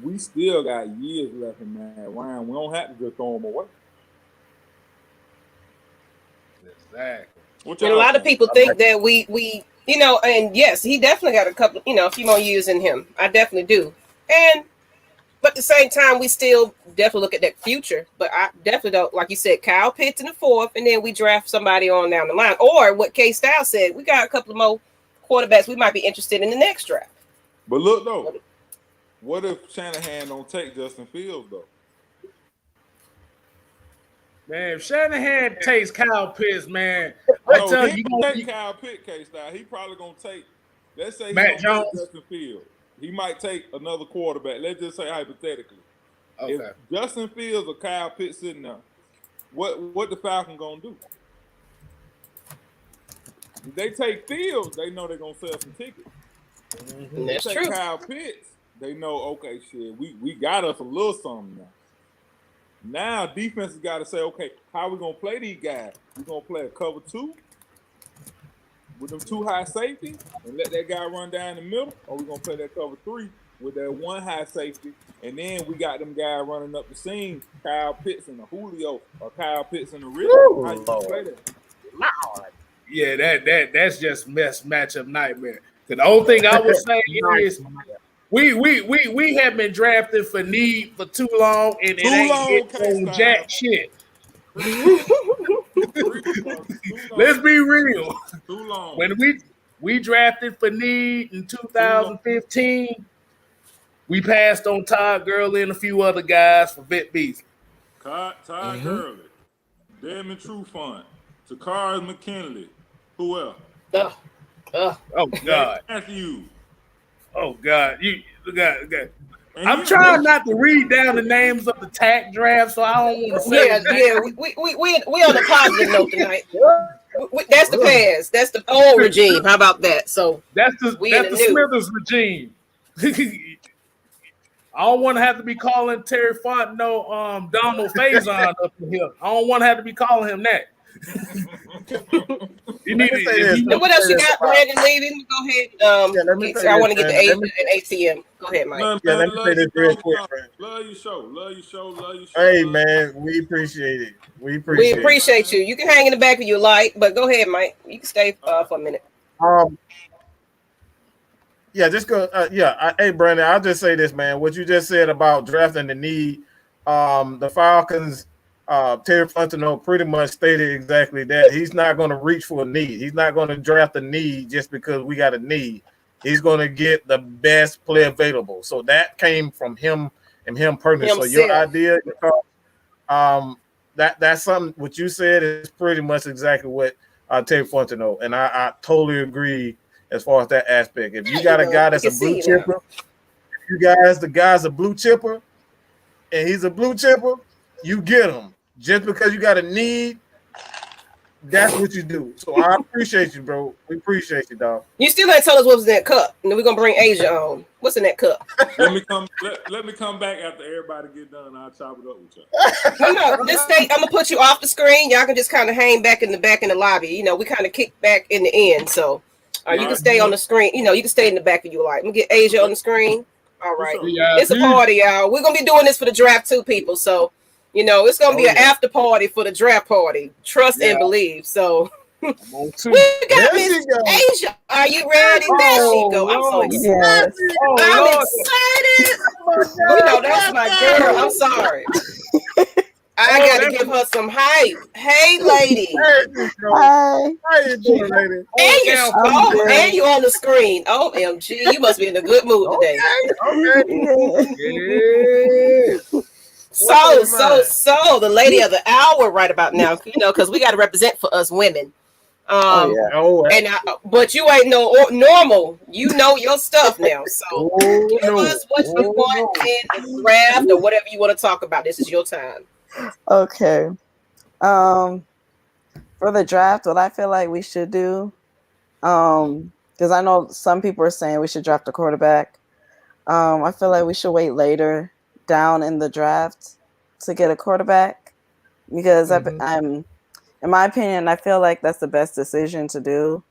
We still got years left in Matt Ryan. We don't have to just throw him away. Exactly. And a lot of people think that we and yes, he definitely got a couple, a few more years in him. I definitely do. But at the same time, we still definitely look at that future. But I definitely don't, like you said, Kyle Pitts in the 4th, and then we draft somebody on down the line. Or what Kstlyz said, we got a couple of more quarterbacks we might be interested in the next draft. But look, though, what if Shanahan don't take Justin Fields, though? Man, if Shanahan takes Kyle Pitts, man, I tell you, take Kyle Pitts, Kstlyz. He probably gonna take. Let's say Matt Jones, Justin Fields. He might take another quarterback. Let's just say hypothetically. Okay. If Justin Fields or Kyle Pitts sitting there, what the Falcons gonna do? If they take Fields, they know they're gonna sell some tickets. Mm-hmm. That's true. Kyle Pitts, they know, okay, shit, we got us a little something now. Now defense has got to say, okay, how we gonna play these guys? We gonna play a cover 2 with them 2 high safety and let that guy run down the middle, or we gonna play that cover 3 with that 1 high safety, and then we got them guys running up the seam, Kyle Pitts and the Julio, or Kyle Pitts and the Ridley. How you gonna play that? Yeah, that's just matchup nightmare. The only thing I would say is we have been drafted for need for too long, and it ain't getting on jack shit. Let's be real. Too long. When we drafted for need in 2015, we passed on Todd Gurley and a few other guys for Vic Beasley. Todd Gurley, Desmond Trufant, Takari McKinley. Who else? Oh God. Matthew. Oh God. You got And I'm trying not to read down the names of the tag draft, so I don't want to say. Yeah. We on a positive note tonight. That's the past. That's the old regime. How about that? So that's the Smithers regime. I don't want to have to be calling Terry Fontenot Donald Faison up in here. I don't want to have to be calling him that. You need to say this. And what else you got, Brandon? Leaving? Go ahead. I want to get the ATM. Go ahead, Mike. Let me say this real quick. Love your show. Hey, man, we appreciate it. We appreciate you. You can hang in the back if you like, but go ahead, Mike. You can stay for a minute. Yeah, just go. Hey, Brandon, I'll just say this, man. What you just said about drafting the need, the Falcons, Terry Fontenot pretty much stated exactly that. He's not going to reach for a need. He's not going to draft a need just because we got a need. He's going to get the best player available. So that came from him and him personally. So your idea, that's something. What you said is pretty much exactly what Terry Fontenot, and I totally agree. As far as that aspect, if you got a guy that's a blue chipper, the guy's a blue chipper, and he's a blue chipper, you get him. Just because you got a need, that's what you do. So I appreciate you, bro. We appreciate you, dog. You still ain't tell us what was in that cup, and then we're gonna bring Asia on. What's in that cup? Let me come back after everybody get done. I'll chop it up with you. No, just stay. I'm gonna put you off the screen. Y'all can just kind of hang back in the lobby. You know, we kind of kick back in the end, so. You can stay on the screen. You know, you can stay in the back if you like. I'm gonna get Asia on the screen. All right. It's a party, y'all. We're gonna be doing this for the draft too, people. So, you know, it's gonna be an after party for the draft party. Trust and believe. So we got Miss Asia. Are you ready? There she go. I'm so excited. I'm excited. You know, that's my girl. I'm sorry. I got to give her some hype. Hey, lady. Hi. How you doing, lady? And you on the screen. OMG, you must be in a good mood today. Okay. So the lady of the hour right about now, you know, because we got to represent for us women. But you ain't no normal. You know your stuff now. So give us what you want in the draft or whatever you want to talk about. This is your time. Okay. For the draft, what I feel like we should do, because I know some people are saying we should draft a quarterback. I feel like we should wait later down in the draft to get a quarterback because I'm, in my opinion, I feel like that's the best decision to do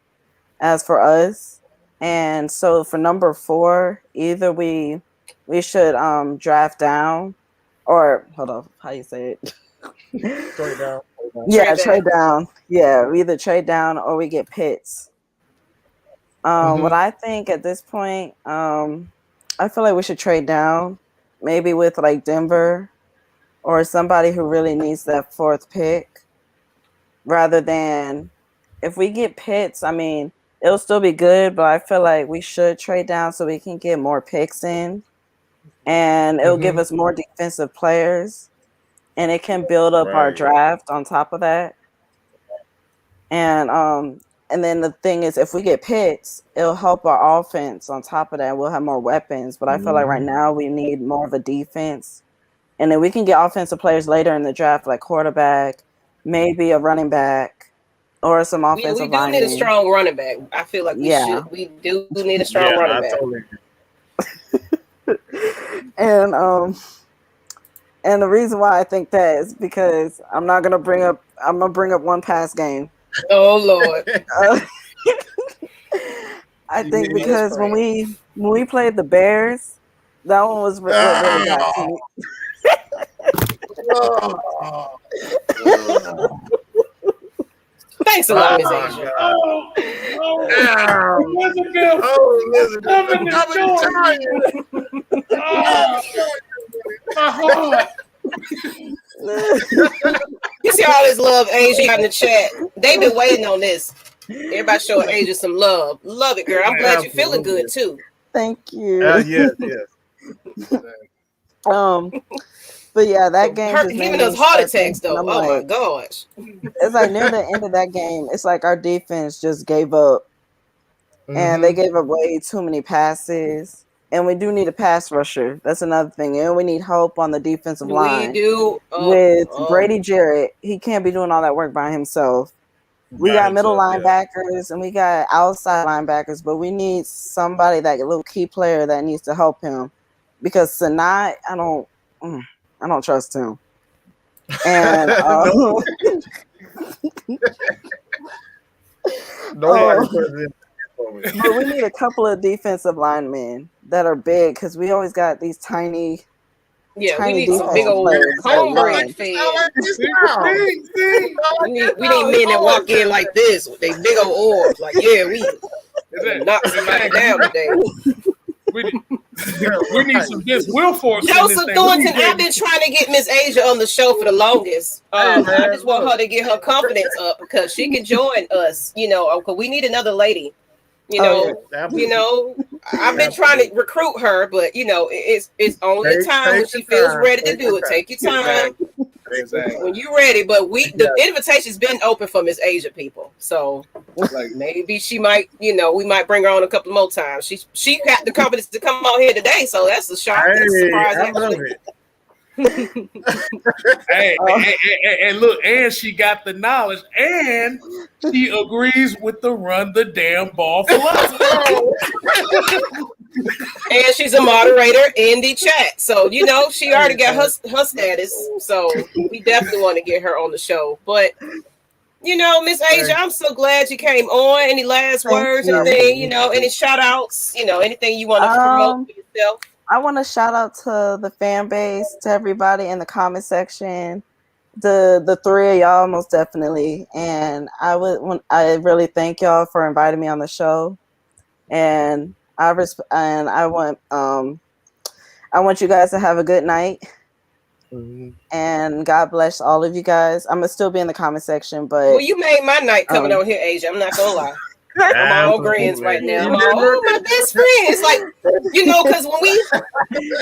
as for us. And so for number 4, either we should draft down. Or hold on, how you say it? Trade down. Yeah, trade down. Yeah, we either trade down or we get picks. What I think at this point, I feel like we should trade down, maybe with like Denver or somebody who really needs that 4th pick, rather than if we get Pitts. I mean, it'll still be good, but I feel like we should trade down so we can get more picks in. And it'll give us more defensive players, and it can build up our draft on top of that. And then the thing is, if we get picks, it'll help our offense on top of that. We'll have more weapons, but I feel like right now we need more of a defense. And then we can get offensive players later in the draft, like quarterback, maybe a running back, or some offensive lineman. We do need a strong running back. I feel like we do need a strong running back. Totally agree. And the reason why I think that is because I'm gonna bring up one past game. Oh Lord. I think because when we played the Bears, that one was really bad to me. Thanks a lot, Miss Asia. You see all this love Asia got in the chat. They've been waiting on this. Everybody showing Asia some love. Love it, girl. I'm glad you're feeling good too. Thank you. Yes. But yeah, that game giving us heart attacks though. Oh my gosh. It's like near the end of that game, it's like our defense just gave up. And they gave up way too many passes. And we do need a pass rusher. That's another thing. And we need help on the defensive line. We do. With Brady Jarrett, he can't be doing all that work by himself. We got middle linebackers and we got outside linebackers, but we need somebody, that a little key player that needs to help him, because Sanat, I don't trust him. And but we need a couple of defensive linemen that are big, because we always got these tiny. Yeah, we need some big old cornbread fans. We need men that walk in like this with their big old orbs. Like, yeah, we knock somebody down today. We need some Vince Wilfork. Joseph Thornton, I've been trying to get Miss Asia on the show for the longest. I just want her to get her confidence up, because she can join us. Because we need another lady. I've been trying to recruit her, but it's only time when she feels ready to do it. Take your time. Exactly. When you're ready, but the invitation's been open for Miss Asia people, so maybe she might, we might bring her on a couple more times. She got the confidence to come on here today, so that's a shock. Surprise! I love it. And look, and she got the knowledge, and she agrees with the run the damn ball philosophy. And she's a moderator in the chat, so she already got her status. So we definitely want to get her on the show. But Miss Asia, I'm so glad you came on. Any last words, anything, any shout outs, anything you want to promote for yourself? I want to shout out to the fan base, to everybody in the comment section, the three of y'all most definitely, and I really thank y'all for inviting me on the show, and I want you guys to have a good night, and God bless all of you guys. I'm gonna still be in the comment section, but you made my night coming on here, Asia. I'm not gonna lie. I'm all grins right now. I'm my best friend. It's like, because when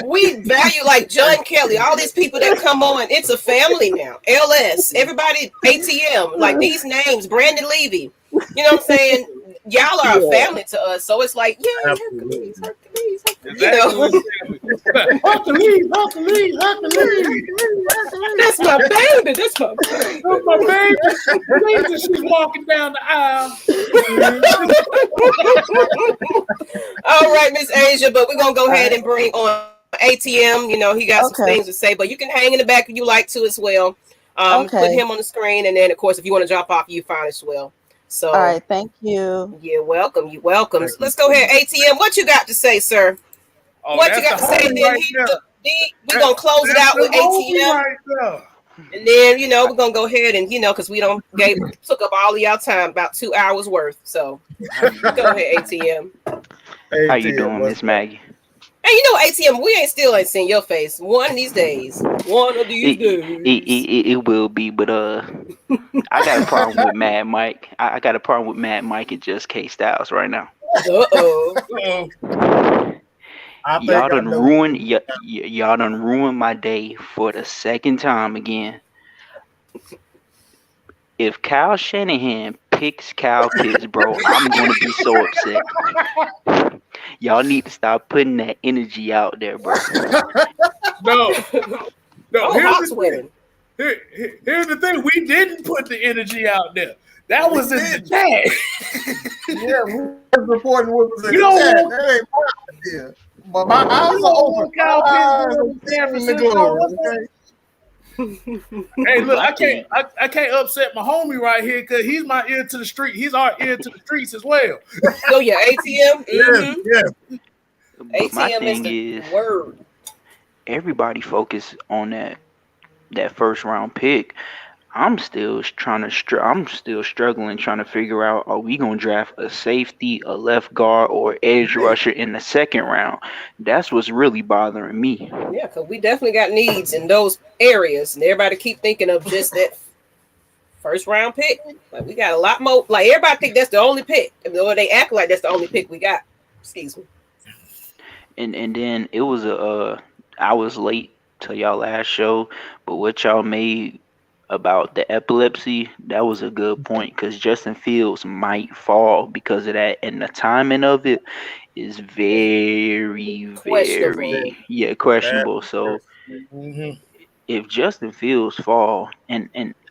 we value like John Kelly, all these people that come on, it's a family now. LS, everybody, ATM, like these names, Brandon Levy. You know what I'm saying? Y'all are a family to us, so it's like, Hercules. That's my baby. That's my baby. She's walking down the aisle. All right, Miss Asia, but we're gonna go ahead and bring on ATM. He got some things to say, but you can hang in the back if you like to as well. Put him on the screen, and then of course, if you want to drop off, you fine as well. So, all right, thank you. You're welcome. You're welcome. So let's go ahead, ATM. What you got to say, sir? What you got to say? Then we're gonna close it out with ATM, and then we're gonna go ahead and because we took up all of y'all time, about 2 hours worth. So go ahead, ATM. How you doing, Miss Maggie? Hey, ATM, we still ain't seen your face one of these days. One of these days. It will be, but I got a problem with Mad Mike. I got a problem with Mad Mike and just KSTYLZ right now. Y'all done ruined my day for the second time again. If Kyle Shanahan picks Kyle Pitts, bro, I'm gonna be so upset. Y'all need to stop putting that energy out there, bro. No. Here's the thing. We didn't put the energy out there. That was in the chat. Yeah, we were reporting what was in the chat. That ain't my idea. But my eyes are open. Hey, look, I can't upset my homie right here because he's my ear to the street. He's our ear to the streets as well. Oh yeah, ATM. Yes. My thing is, word. Everybody focus on that first round pick. I'm still struggling trying to figure out, are we gonna draft a safety, a left guard, or edge rusher in the second round? That's what's really bothering me. Yeah, because we definitely got needs in those areas, and everybody keep thinking of just that first round pick. Like we got a lot more. Like everybody think that's the only pick, or they act like that's the only pick we got. Excuse me. And then it was I was late to y'all last show, but what y'all made about the epilepsy, that was a good point, because Justin Fields might fall because of that, and the timing of it is very, Questionable. questionable. So if Justin Fields fall, and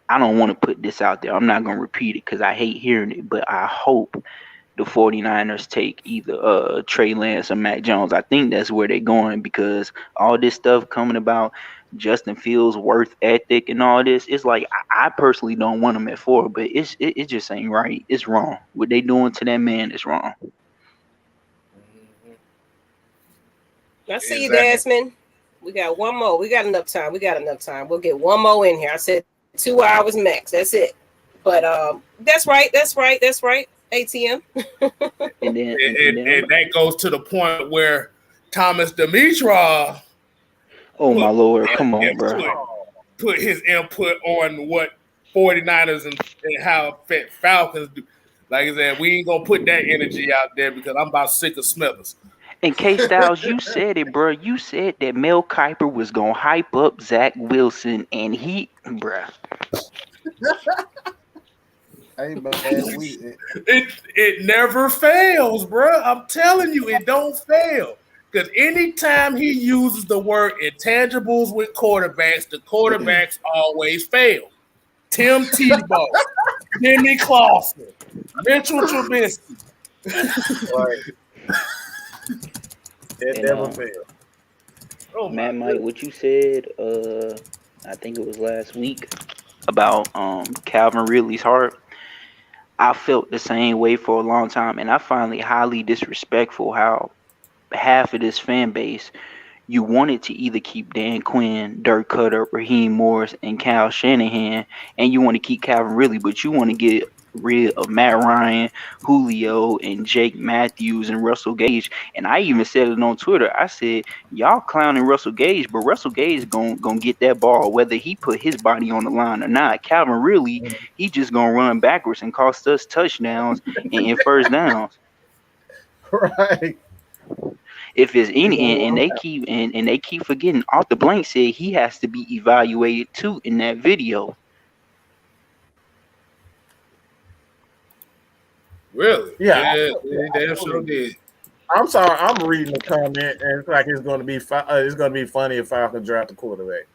I don't want to put this out there, I'm not gonna repeat it because I hate hearing it, but I hope the 49ers take either Trey Lance or Mac Jones. I think that's where they're going because all this stuff coming about Justin Fields' worth ethic and all this, it's like I personally don't want him at 4, but it just ain't right. It's wrong. What they doing to that man is wrong. I see you, Desmond. We got one more. We got enough time. We'll get one more in here. I said 2 hours max. That's it. But that's right. ATM. and then that goes to the point where Thomas Dimitrov. Oh my Lord! Come on, bro. Put his input on what 49ers and how Falcons do. Like I said, we ain't gonna put that energy out there because I'm about sick of Smithers. And KSTYLZ, you said it, bro. You said that Mel Kiper was gonna hype up Zach Wilson, and he, bro. Hey man, it never fails, bro. I'm telling you, it don't fail. Because anytime he uses the word intangibles with quarterbacks, the quarterbacks always fail. Tim Tebow, Jimmy Clausen, Mitchell Trubisky. It never fails. Oh, Matt, Mike, what you said, I think it was last week about Calvin Ridley's heart. I felt the same way for a long time, and I find it highly disrespectful how half of this fan base, you wanted to either keep Dan Quinn, Dirk Cutter, Raheem Morris, and Kyle Shanahan, and you want to keep Calvin Ridley, but you want to get rid of Matt Ryan, Julio, and Jake Matthews and Russell Gage. And I even said it on Twitter. I said, y'all clowning Russell Gage, but Russell Gage gonna get that ball whether he put his body on the line or not. Calvin Ridley, he just gonna run backwards and cost us touchdowns and first downs. Right. If it's any, and they keep forgetting, Arthur Blank said he has to be evaluated too in that video. Really? Yeah. Damn sure did. I'm sorry. I'm reading the comment, and it's like it's going to be funny if Falcons draft a quarterback.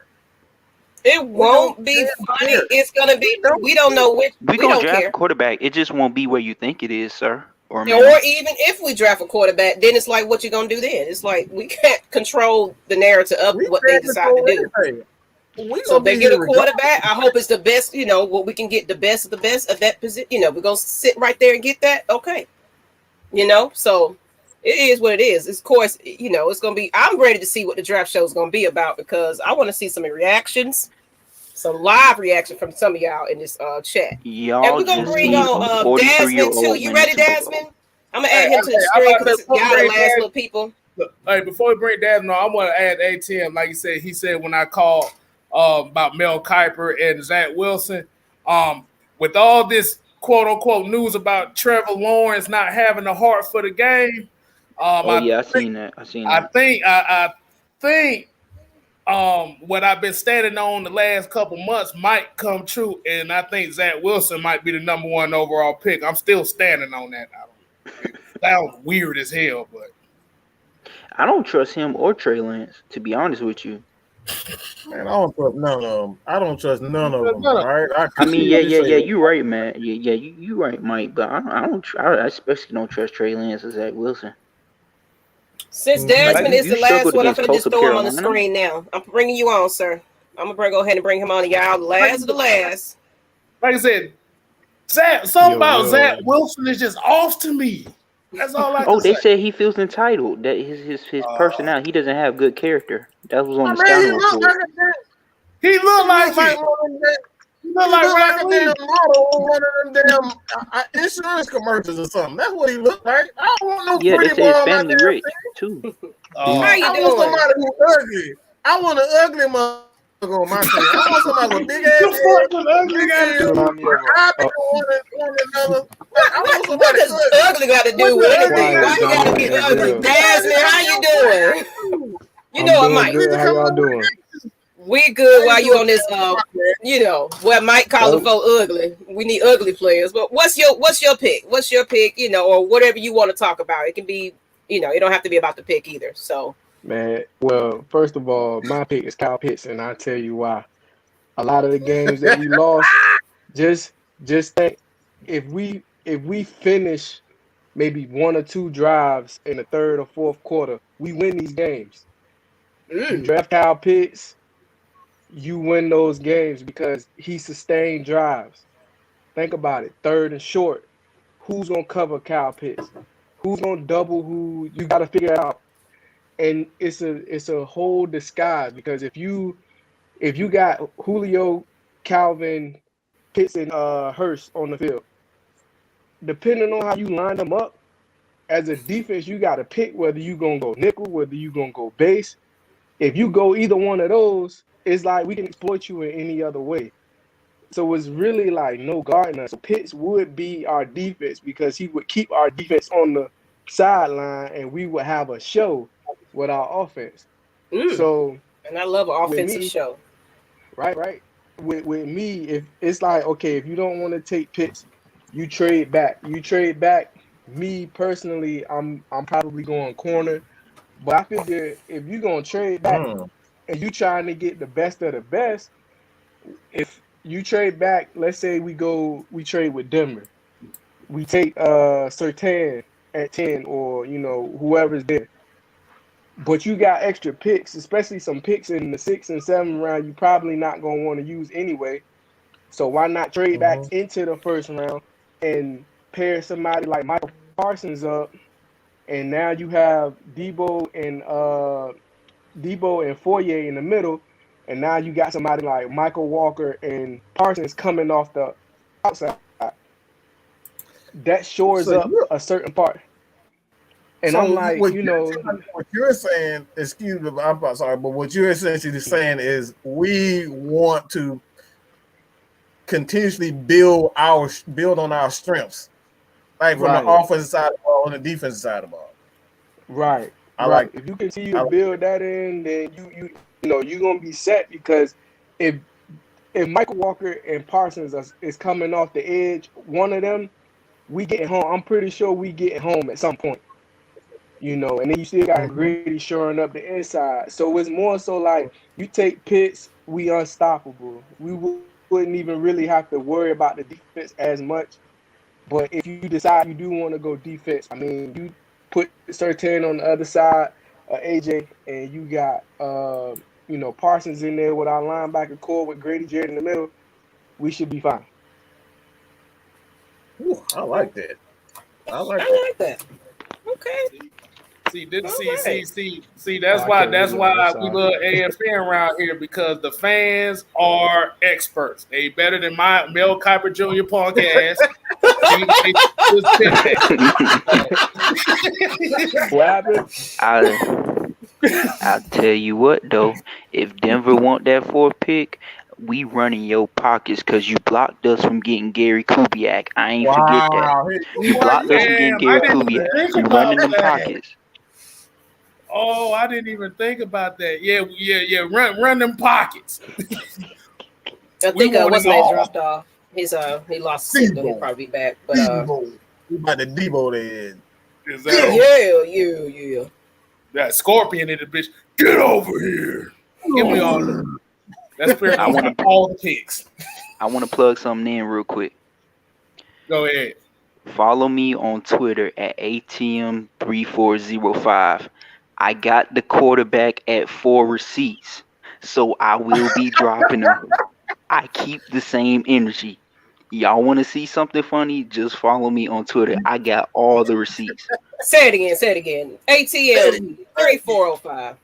It won't be funny. It's going to be. We don't know which. We don't draft care. a quarterback. It just won't be where you think it is, sir. Or even if we draft a quarterback, then it's like, what you gonna do then? It's like we can't control the narrative of what they decide to do. So if they get a quarterback, I hope it's the best. What we can get the best of the best of that position. We're gonna sit right there and get that. Okay. So it is what it is. Of course, it's gonna be. I'm ready to see what the draft show is gonna be about because I want to see some reactions. Some live reaction from some of y'all in this chat. Y'all and we're gonna bring on Desmond too. You ready, Desmond? I'm gonna add him to the screen because y'all the last little people. Hey, before we bring Desmond on, I want to add ATM. Like he said when I called about Mel Kiper and Zach Wilson, with all this quote unquote news about Trevor Lawrence not having the heart for the game. I seen that. I think what I've been standing on the last couple months might come true, and I think Zach Wilson might be the number 1 overall pick. I'm still standing on that. It sounds weird as hell, but I don't trust him or Trey Lance, to be honest with you. Man, I don't trust none of them. All right. I mean, you're right, man. Yeah, you right, Mike. But I especially don't trust Trey Lance or Zach Wilson. Since Desmond is the last one, I'm going to just throw him on the screen now. I'm bringing you on, sir. I'm going to go ahead and bring him on. Y'all, the last of the last. Like I said, something about Zach Wilson is just off to me. That's all I can say. They said he feels entitled. That his personality, he doesn't have good character. That was on the scouting report. He looked like He look like a damn model on one of them damn insurance commercials or something. That's what he looked like. I don't want no pretty boy on my damn rich too. How you doing? I want somebody who's ugly. I want an ugly motherfucker on my team. I want somebody with big ass head, big ass I want somebody ugly got to do with anything. Why you got to be ugly? Desmond, how you doing? You know what, Mike? How y'all doing? We good while you on this, where Mike calling for ugly. We need ugly players. But what's your pick? What's your pick? Or whatever you want to talk about. It can be you know, it don't have to be about the pick either. So Man, well, first of all, my pick is Kyle Pitts, and I'll tell you why. A lot of the games that we lost, just think if we finish maybe one or two drives in the third or fourth quarter, we win these games. You draft Kyle Pitts, you win those games because he sustained drives. Think about it. Third and short. Who's gonna cover Kyle Pitts? Who's gonna double who? You gotta figure it out. And it's a whole disguise because if you got Julio, Calvin, Pitts, and Hurst on the field, depending on how you line them up, as a defense, you got to pick whether you gonna go nickel, whether you gonna go base. If you go either one of those, it's like we can exploit you in any other way. So it's really like no guarding us. So Pitts would be our defense because he would keep our defense on the sideline, and we would have a show with our offense. So, and I love an offensive show. Right. With me, if it's like, okay, if you don't want to take Pitts, you trade back. Me personally, I'm probably going corner, but I figure if you're gonna trade back and you trying to get the best of the best, if you trade back, let's say we trade with Denver, we take Surtain at 10 or whoever's there, but you got extra picks, especially some picks in the 6th and 7th round, you probably not gonna want to use anyway. So why not trade back into the first round and pair somebody like Michael Parsons up, and now you have Debo and Fourier in the middle, and now you got somebody like Michael Walker and Parsons coming off the outside. That shores up a certain part. And so I'm like, what you're saying, excuse me, I'm sorry, but what you're essentially saying is we want to continuously build on our strengths, like from the offensive side of the ball and the defensive side of the ball. Right. Like if you continue to build that in, then you're gonna be set, because if Michael Walker and Parsons is coming off the edge, one of them, we getting home. I'm pretty sure we getting home at some point. And then you still got Grady shoring up the inside. So it's more so like you take Pitts, we unstoppable. We wouldn't even really have to worry about the defense as much. But if you decide you do want to go defense, I mean, you put Surtain on the other side, AJ, and you got Parsons in there with our linebacker core with Grady Jarrett in the middle, we should be fine. Ooh, I like that. I like that. Okay. See, that's why we love AFN around here, because the fans are experts. They better than my Mel Kiper Jr. podcast. I'll tell you what though, if Denver want that 4th pick, we running your pockets because you blocked us from getting Gary Kubiak. I ain't forget that. You blocked us from getting Gary Kubiak. You running them pockets. Oh, I didn't even think about that. Yeah. Run them pockets. I think what's his name dropped off. He lost the signal. He'll probably be back. But we about to Debo there. Yeah. That scorpion in the bitch. Get over here. Give me all that. That's fair. I want all the picks. I want to plug something in real quick. Go ahead. Follow me on Twitter at ATM3405. I got the quarterback at 4 receipts, so I will be dropping them. I keep the same energy. Y'all want to see something funny? Just follow me on Twitter. I got all the receipts. Say it again. ATM 3405.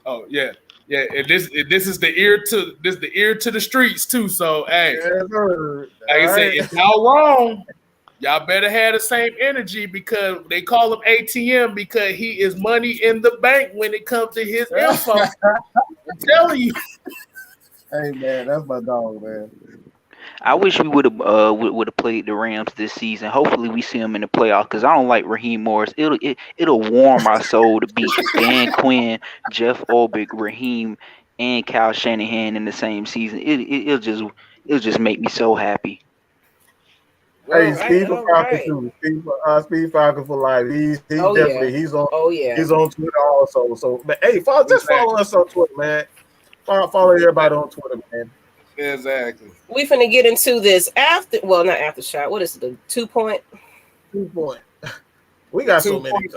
Oh yeah. Yeah, and this is the ear to the streets too. So hey, like I said, if y'all wrong, y'all better have the same energy, because they call him ATM because he is money in the bank when it comes to his info. I'm telling you. Hey man, that's my dog, man. I wish we would have played the Rams this season. Hopefully, we see them in the playoffs, because I don't like Raheem Morris. It'll warm my soul to beat Dan Quinn, Jeff Ulbrich, Raheem, and Kyle Shanahan in the same season. It'll just make me so happy. Hey, right, Steve all Falcon right. too. Steve Falcon for life. He's Oh definitely yeah. he's on Oh yeah. Twitter also. So, but hey, just follow us on Twitter, man. Follow everybody on Twitter, man. Exactly. We finna get into this after. Well, not after shot. What is it? The 2 point. 2 point. We got so 2 many.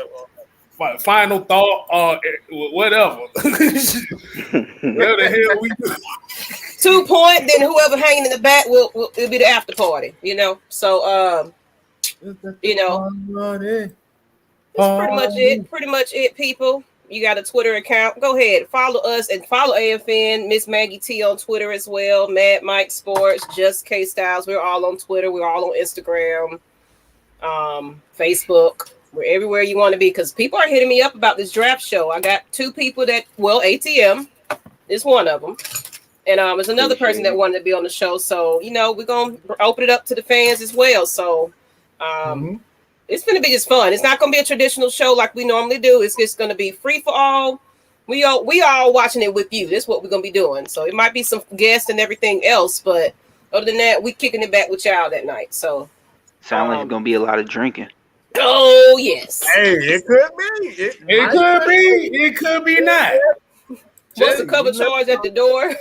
Final thought. Whatever. Whatever the hell we do. 2 point. Then whoever hanging in the back will it'll be the after party. You know. So you know, that's pretty much it. Pretty much it, people. You got a Twitter account. Go ahead, follow us and follow AFN, Miss Maggie T on Twitter as well. Mad Mike Sports, Just Kstlyz. We're all on Twitter. We're all on Instagram, Facebook. We're everywhere you want to be because people are hitting me up about this draft show. I got 2 people that, well, ATM is one of them. And there's another person that wanted to be on the show. So, you know, we're going to open it up to the fans as well. So, it's going to be just fun. It's not going to be a traditional show like we normally do. It's just going to be free for all. We all watching it with you. That's what we're going to be doing. So it might be some guests and everything else, but other than that, we kicking it back with y'all that night. So sound like it's going to be a lot of drinking. Oh yes. Hey, it could be. It could be. It could be not. What's the cover charge at the door?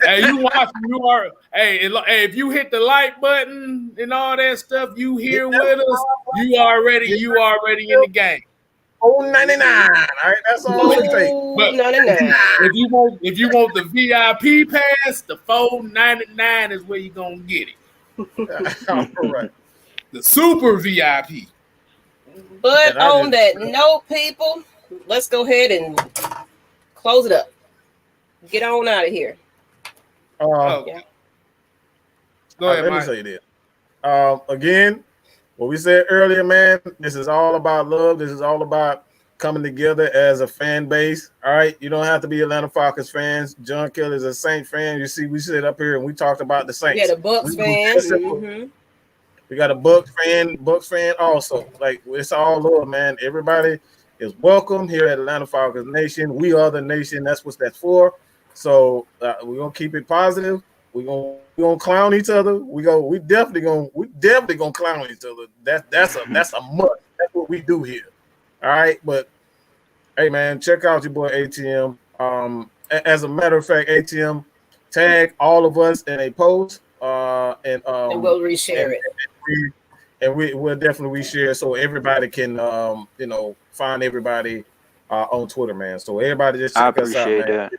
Hey, you watching? You are. Hey, if you hit the like button and all that stuff, you here with us. You already in the game. $4.99. All right, that's all it takes. But if you want the VIP pass, the $4.99 is where you gonna get it. All right. The super VIP. But on that note, people, let's go ahead and close it up. Get on out of here. Yeah. Go ahead, let Mike. me say this. Again, what we said earlier, man, this is all about love. This is all about coming together as a fan base. All right. You don't have to be Atlanta Falcons fans. John Kelly is a Saint fan. You see, we sit up here and we talked about the Saints. Yeah, the Bucks fan. We got a Bucks fan also. Like, it's all love, man. Everybody is welcome here at Atlanta Falcons Nation. We are the nation. That's what that's for. So we're gonna keep it positive. We're gonna clown each other. We definitely gonna clown each other. That's a must. That's what we do here. All right, but hey, man, check out your boy ATM. As a matter of fact, ATM, tag all of us in a post, and we'll reshare it. And we'll definitely reshare so everybody can find everybody on Twitter, man. So everybody just check us out, man. That.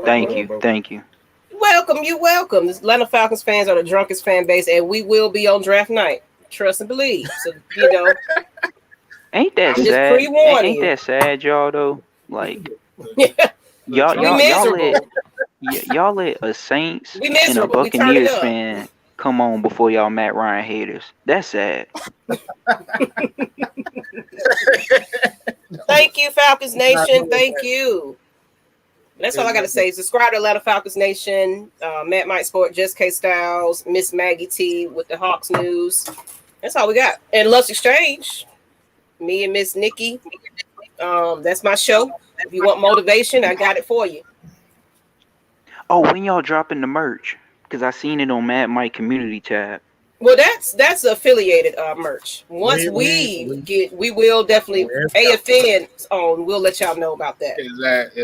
Thank you. You're welcome. The Atlanta Falcons fans are the drunkest fan base, and we will be on draft night. Trust and believe. So ain't that I'm sad? Ain't you. that sad, y'all? Though, like, y'all let a Saints and a Buccaneers fan come on before y'all Matt Ryan haters. That's sad. Thank you, Falcons Nation. Thank you. That's all I got to say. Subscribe to Atlanta Falcons Nation, Matt Mike Sport, Just Kstlyz, Miss Maggie T with the Hawks news. That's all we got. And Lust Exchange, me and Miss Nikki. That's my show. If you want motivation, I got it for you. Oh, when y'all dropping the merch? Because I seen it on Mad Mike Community tab. Well, that's affiliated merch. Once we will definitely AFN on. We'll let y'all know about that. Exactly.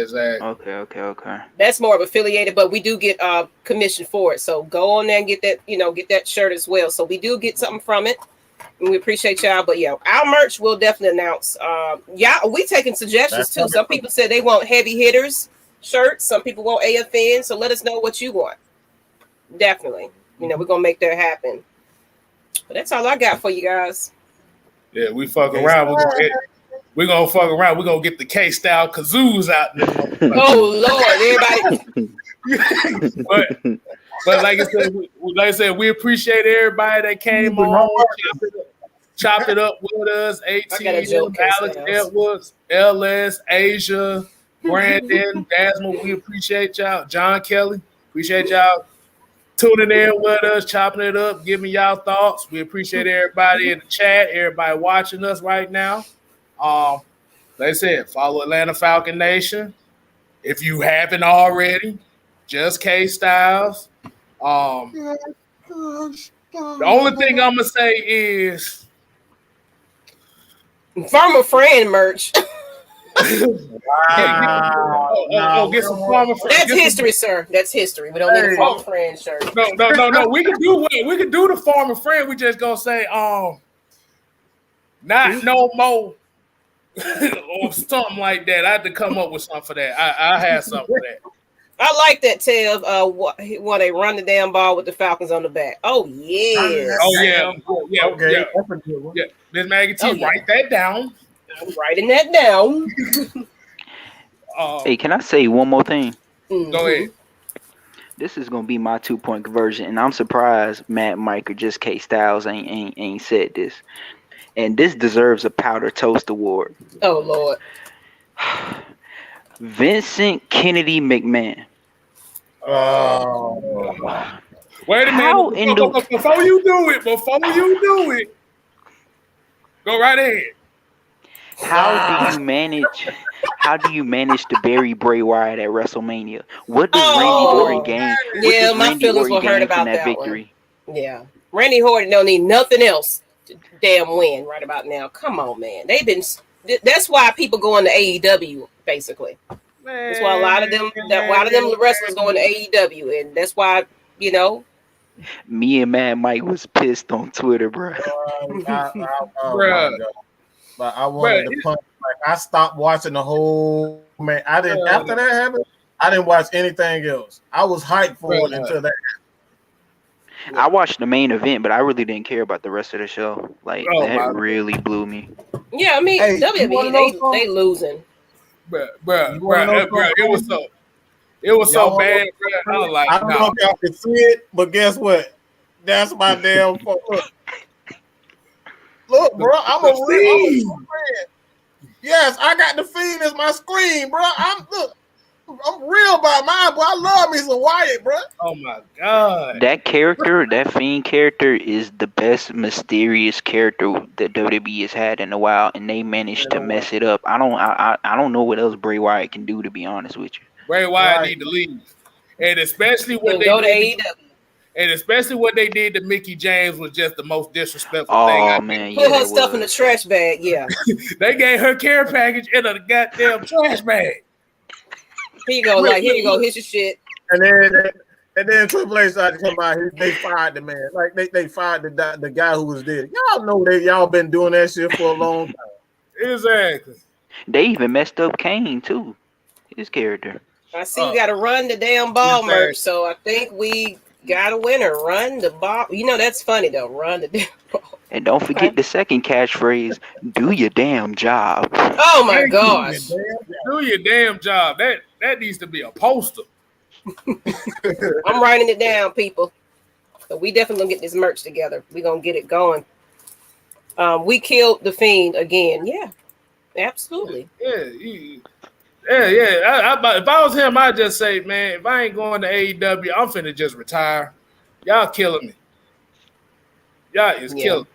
Okay. That's more of affiliated, but we do get commission for it. So go on there and get that shirt as well. So we do get something from it, and we appreciate y'all. But yeah, our merch will definitely announce. We taking suggestions too. Some people said they want heavy hitters shirts. Some people want AFN. So let us know what you want. Definitely, we're gonna make that happen. But that's all I got for you guys. Yeah, we fuck around. We're gonna fuck around. We're gonna get the KSTYLZ out there. Oh Lord, everybody. but like I said, we appreciate everybody that came on, chopped it up with us. ATM, Alex Edwards, LS, Asia, Brandon, Dasma. We appreciate y'all. John Kelly, appreciate y'all tuning in with us, chopping it up, giving y'all thoughts. We appreciate everybody in the chat, everybody watching us right now. Like I said, follow Atlanta Falcon Nation. If you haven't already, Just Kstlyz. The only thing I'm gonna say is Farmer Friend merch. get some Farmer Friend. That's history, sir. That's history. We don't need a Farmer Friend shirt. No. We can do the Farmer Friend. We just gonna say not no more or something like that. I had to come up with something for that. I had something for that. I like that, Tev. When they run the damn ball with the Falcons on the back. Oh yeah. Okay. Yeah. Miss Maggie T, write that down. I'm writing that down. Hey, can I say one more thing? Go ahead. This is gonna be my 2-point conversion, and I'm surprised Matt, Mike, or just KSTYLZ ain't said this. And this deserves a powder toast award. Oh Lord. Vincent Kennedy McMahon. Wait a minute. Before you do it, go right ahead. How do you manage to bury Bray Wyatt at WrestleMania? What does Randy Orton gain? Yeah, my feelings were hurt about that victory. Yeah. Randy Orton don't need nothing else to damn win right about now. Come on, man. That's why people go into AEW, basically. That's why a lot of them wrestlers go into AEW, and that's why, me and Mad Mike was pissed on Twitter, bro. But I wanted to punch. Like, I stopped watching the whole man. After that happened, I didn't watch anything else. I was hyped for it until that happened. I watched the main event, but I really didn't care about the rest of the show. Like that really blew me. Yeah, I mean, WWE, they losing. Bro, it was so bad, bro. I was like, I don't know if y'all can see it, but guess what? That's my damn phone. Look, bro, I'm a real fan. Yes, I got the feed as my screen, bro. I'm real about mine, but I love me some Wyatt, bro. Oh my god, that Fiend character, is the best mysterious character that WWE has had in a while, and they managed to mess it up. I don't know what else Bray Wyatt can do, to be honest with you. Bray Wyatt need to leave, and especially when they go to AEW. And especially what they did to Mickey James was just the most disrespectful thing. Oh man, put her stuff in the trash bag. Yeah, they gave her care package in a goddamn trash bag. Here you go, here's your shit. And then Triple H started to come out. They fired the man. Like they fired the guy who was there. Y'all know that y'all been doing that shit for a long time. Exactly. They even messed up Kane too. His character. I see you got to run the damn ball merch. So I think we got a winner. Run the ball. That's funny though. Run the damn ball. And don't forget the second catchphrase: "Do your damn job." Oh my gosh! Do your damn job. That needs to be a poster. I'm writing it down, people. So we definitely gonna get this merch together. We gonna get it going. We killed the Fiend again. Yeah, absolutely. Yeah. If I was him, I'd just say, man, if I ain't going to AEW, I'm finna just retire. Y'all killing me. Y'all is killing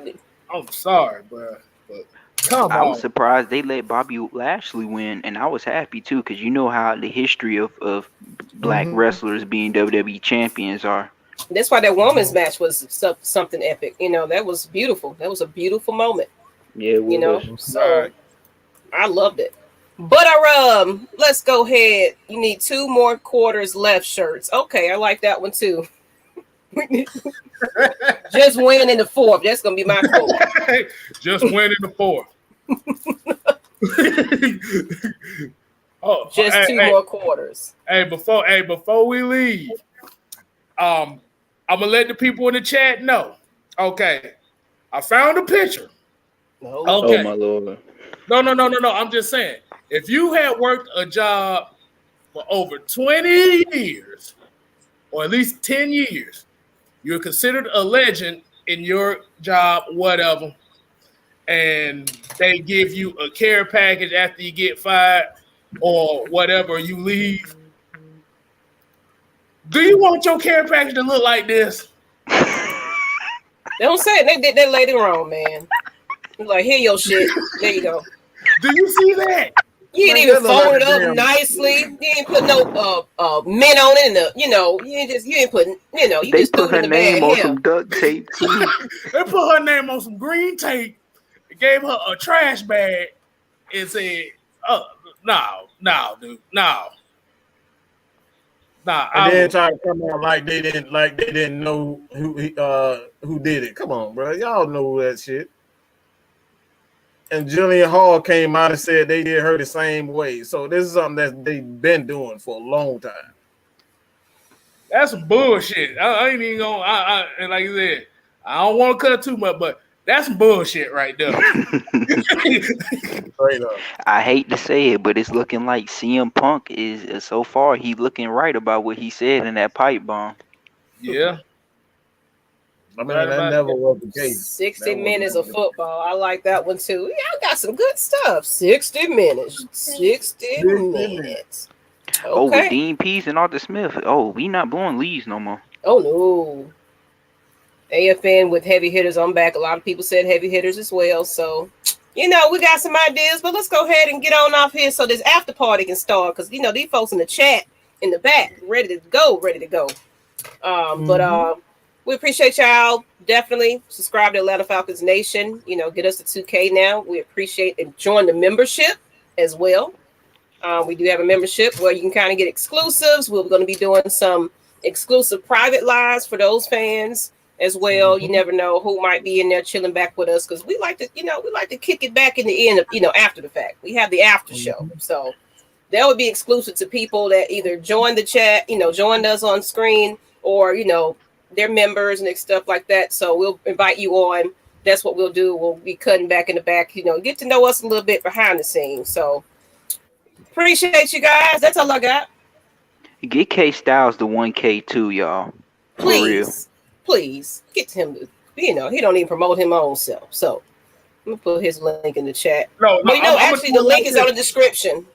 me. I'm sorry, bro. But come on. I was surprised they let Bobby Lashley win, and I was happy too, because you know how the history of black wrestlers being WWE champions are. That's why that woman's match was something epic. That was beautiful. That was a beautiful moment. Yeah, it was. So I loved it. But let's go ahead. You need 2 more quarters left shirts. Okay, I like that one too. Just win in the 4th. That's gonna be my quote. Just win in the 4th. Just 2 more quarters. Before we leave, I'm gonna let the people in the chat know. Okay, I found a picture. Okay. Oh my lord. No. I'm just saying, if you had worked a job for over 20 years, or at least 10 years, you're considered a legend in your job, whatever, and they give you a care package after you get fired or whatever, you leave. Do you want your care package to look like this? They don't say it. They did that later on, man. Like, here your shit. There you go. Do you see that? You Man, didn't even that look fold like it a up damn- nicely. You didn't put no mint on it, and you didn't put you They just threw put it her in the bag name on here. some duct tape too. They put her name on some green tape, gave her a trash bag, and said, "Oh, no, dude, no." Nah, And then try to come out like they didn't know who did it. Come on, bro. Y'all know that shit. And Jillian Hall came out and said they did her the same way. So this is something that they've been doing for a long time. that's some bullshit. I ain't even gonna. And like you said, I don't want to cut too much, but that's some bullshit right there. Straight up. I hate to say it, but it's looking like CM Punk is so far he looking right about what he said in that pipe bomb. Yeah. I mean, that never was the case. 60 minutes of football. I like that one too. Y'all got some good stuff. 60 minutes. 60 minutes. Oh, with Okay. Dean Pease and Arthur Smith. Oh, we not blowing leads no more. Oh no. AFN with heavy hitters. I'm back. A lot of people said heavy hitters as well. So, we got some ideas, but let's go ahead and get on off here so this after party can start. Because these folks in the chat in the back ready to go. But we appreciate y'all. Definitely subscribe to Atlanta Falcons Nation. Get us to 2K now. We appreciate and join the membership as well. We do have a membership where you can kind of get exclusives. We're going to be doing some exclusive private lives for those fans as well. You never know who might be in there chilling back with us because we like to kick it back in the end of, after the fact. We have the after show. So that would be exclusive to people that either joined the chat, joined us on screen or, they're members and stuff like that. So we'll invite you on. That's what we'll do. We'll be cutting back in the back, get to know us a little bit behind the scenes. So appreciate you guys. That's all I got. Get KSTYLZ the 1K too, y'all. For real. Please get him to, he don't even promote him own self. So I'm gonna put his link in the chat. No, but actually the link is on the description.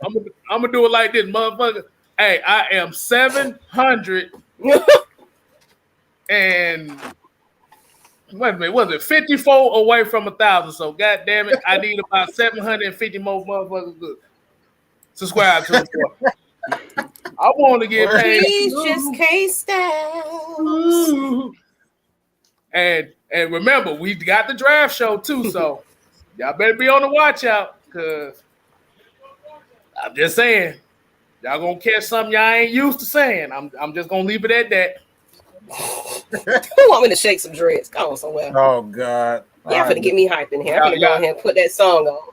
I'm gonna do it like this, motherfucker. Hey, I am 700 and wait a minute, was it 54 away from 1,000? So god damn it, I need about 750 more motherfuckers to subscribe to it. I want to get paid. He's just KSTYLZ. And remember, we got the draft show too, so y'all better be on the watch out, cause I'm just saying, y'all gonna catch something y'all ain't used to saying. I'm just gonna leave it at that. Who want me to shake some dreads? Go on somewhere. Oh God. Y'all finna get me hyped in here. I'm finna go ahead and put that song on.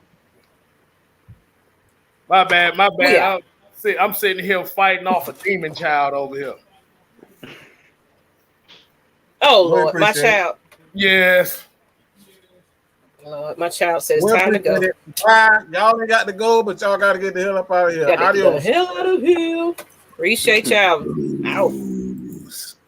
My bad. I'm sitting here fighting off a demon child over here. Oh Lord, my child. Yes. My child says time to go. Y'all ain't got to go, but y'all got to get the hell up out of here. Got to get the hell out of here. Appreciate y'all. Out.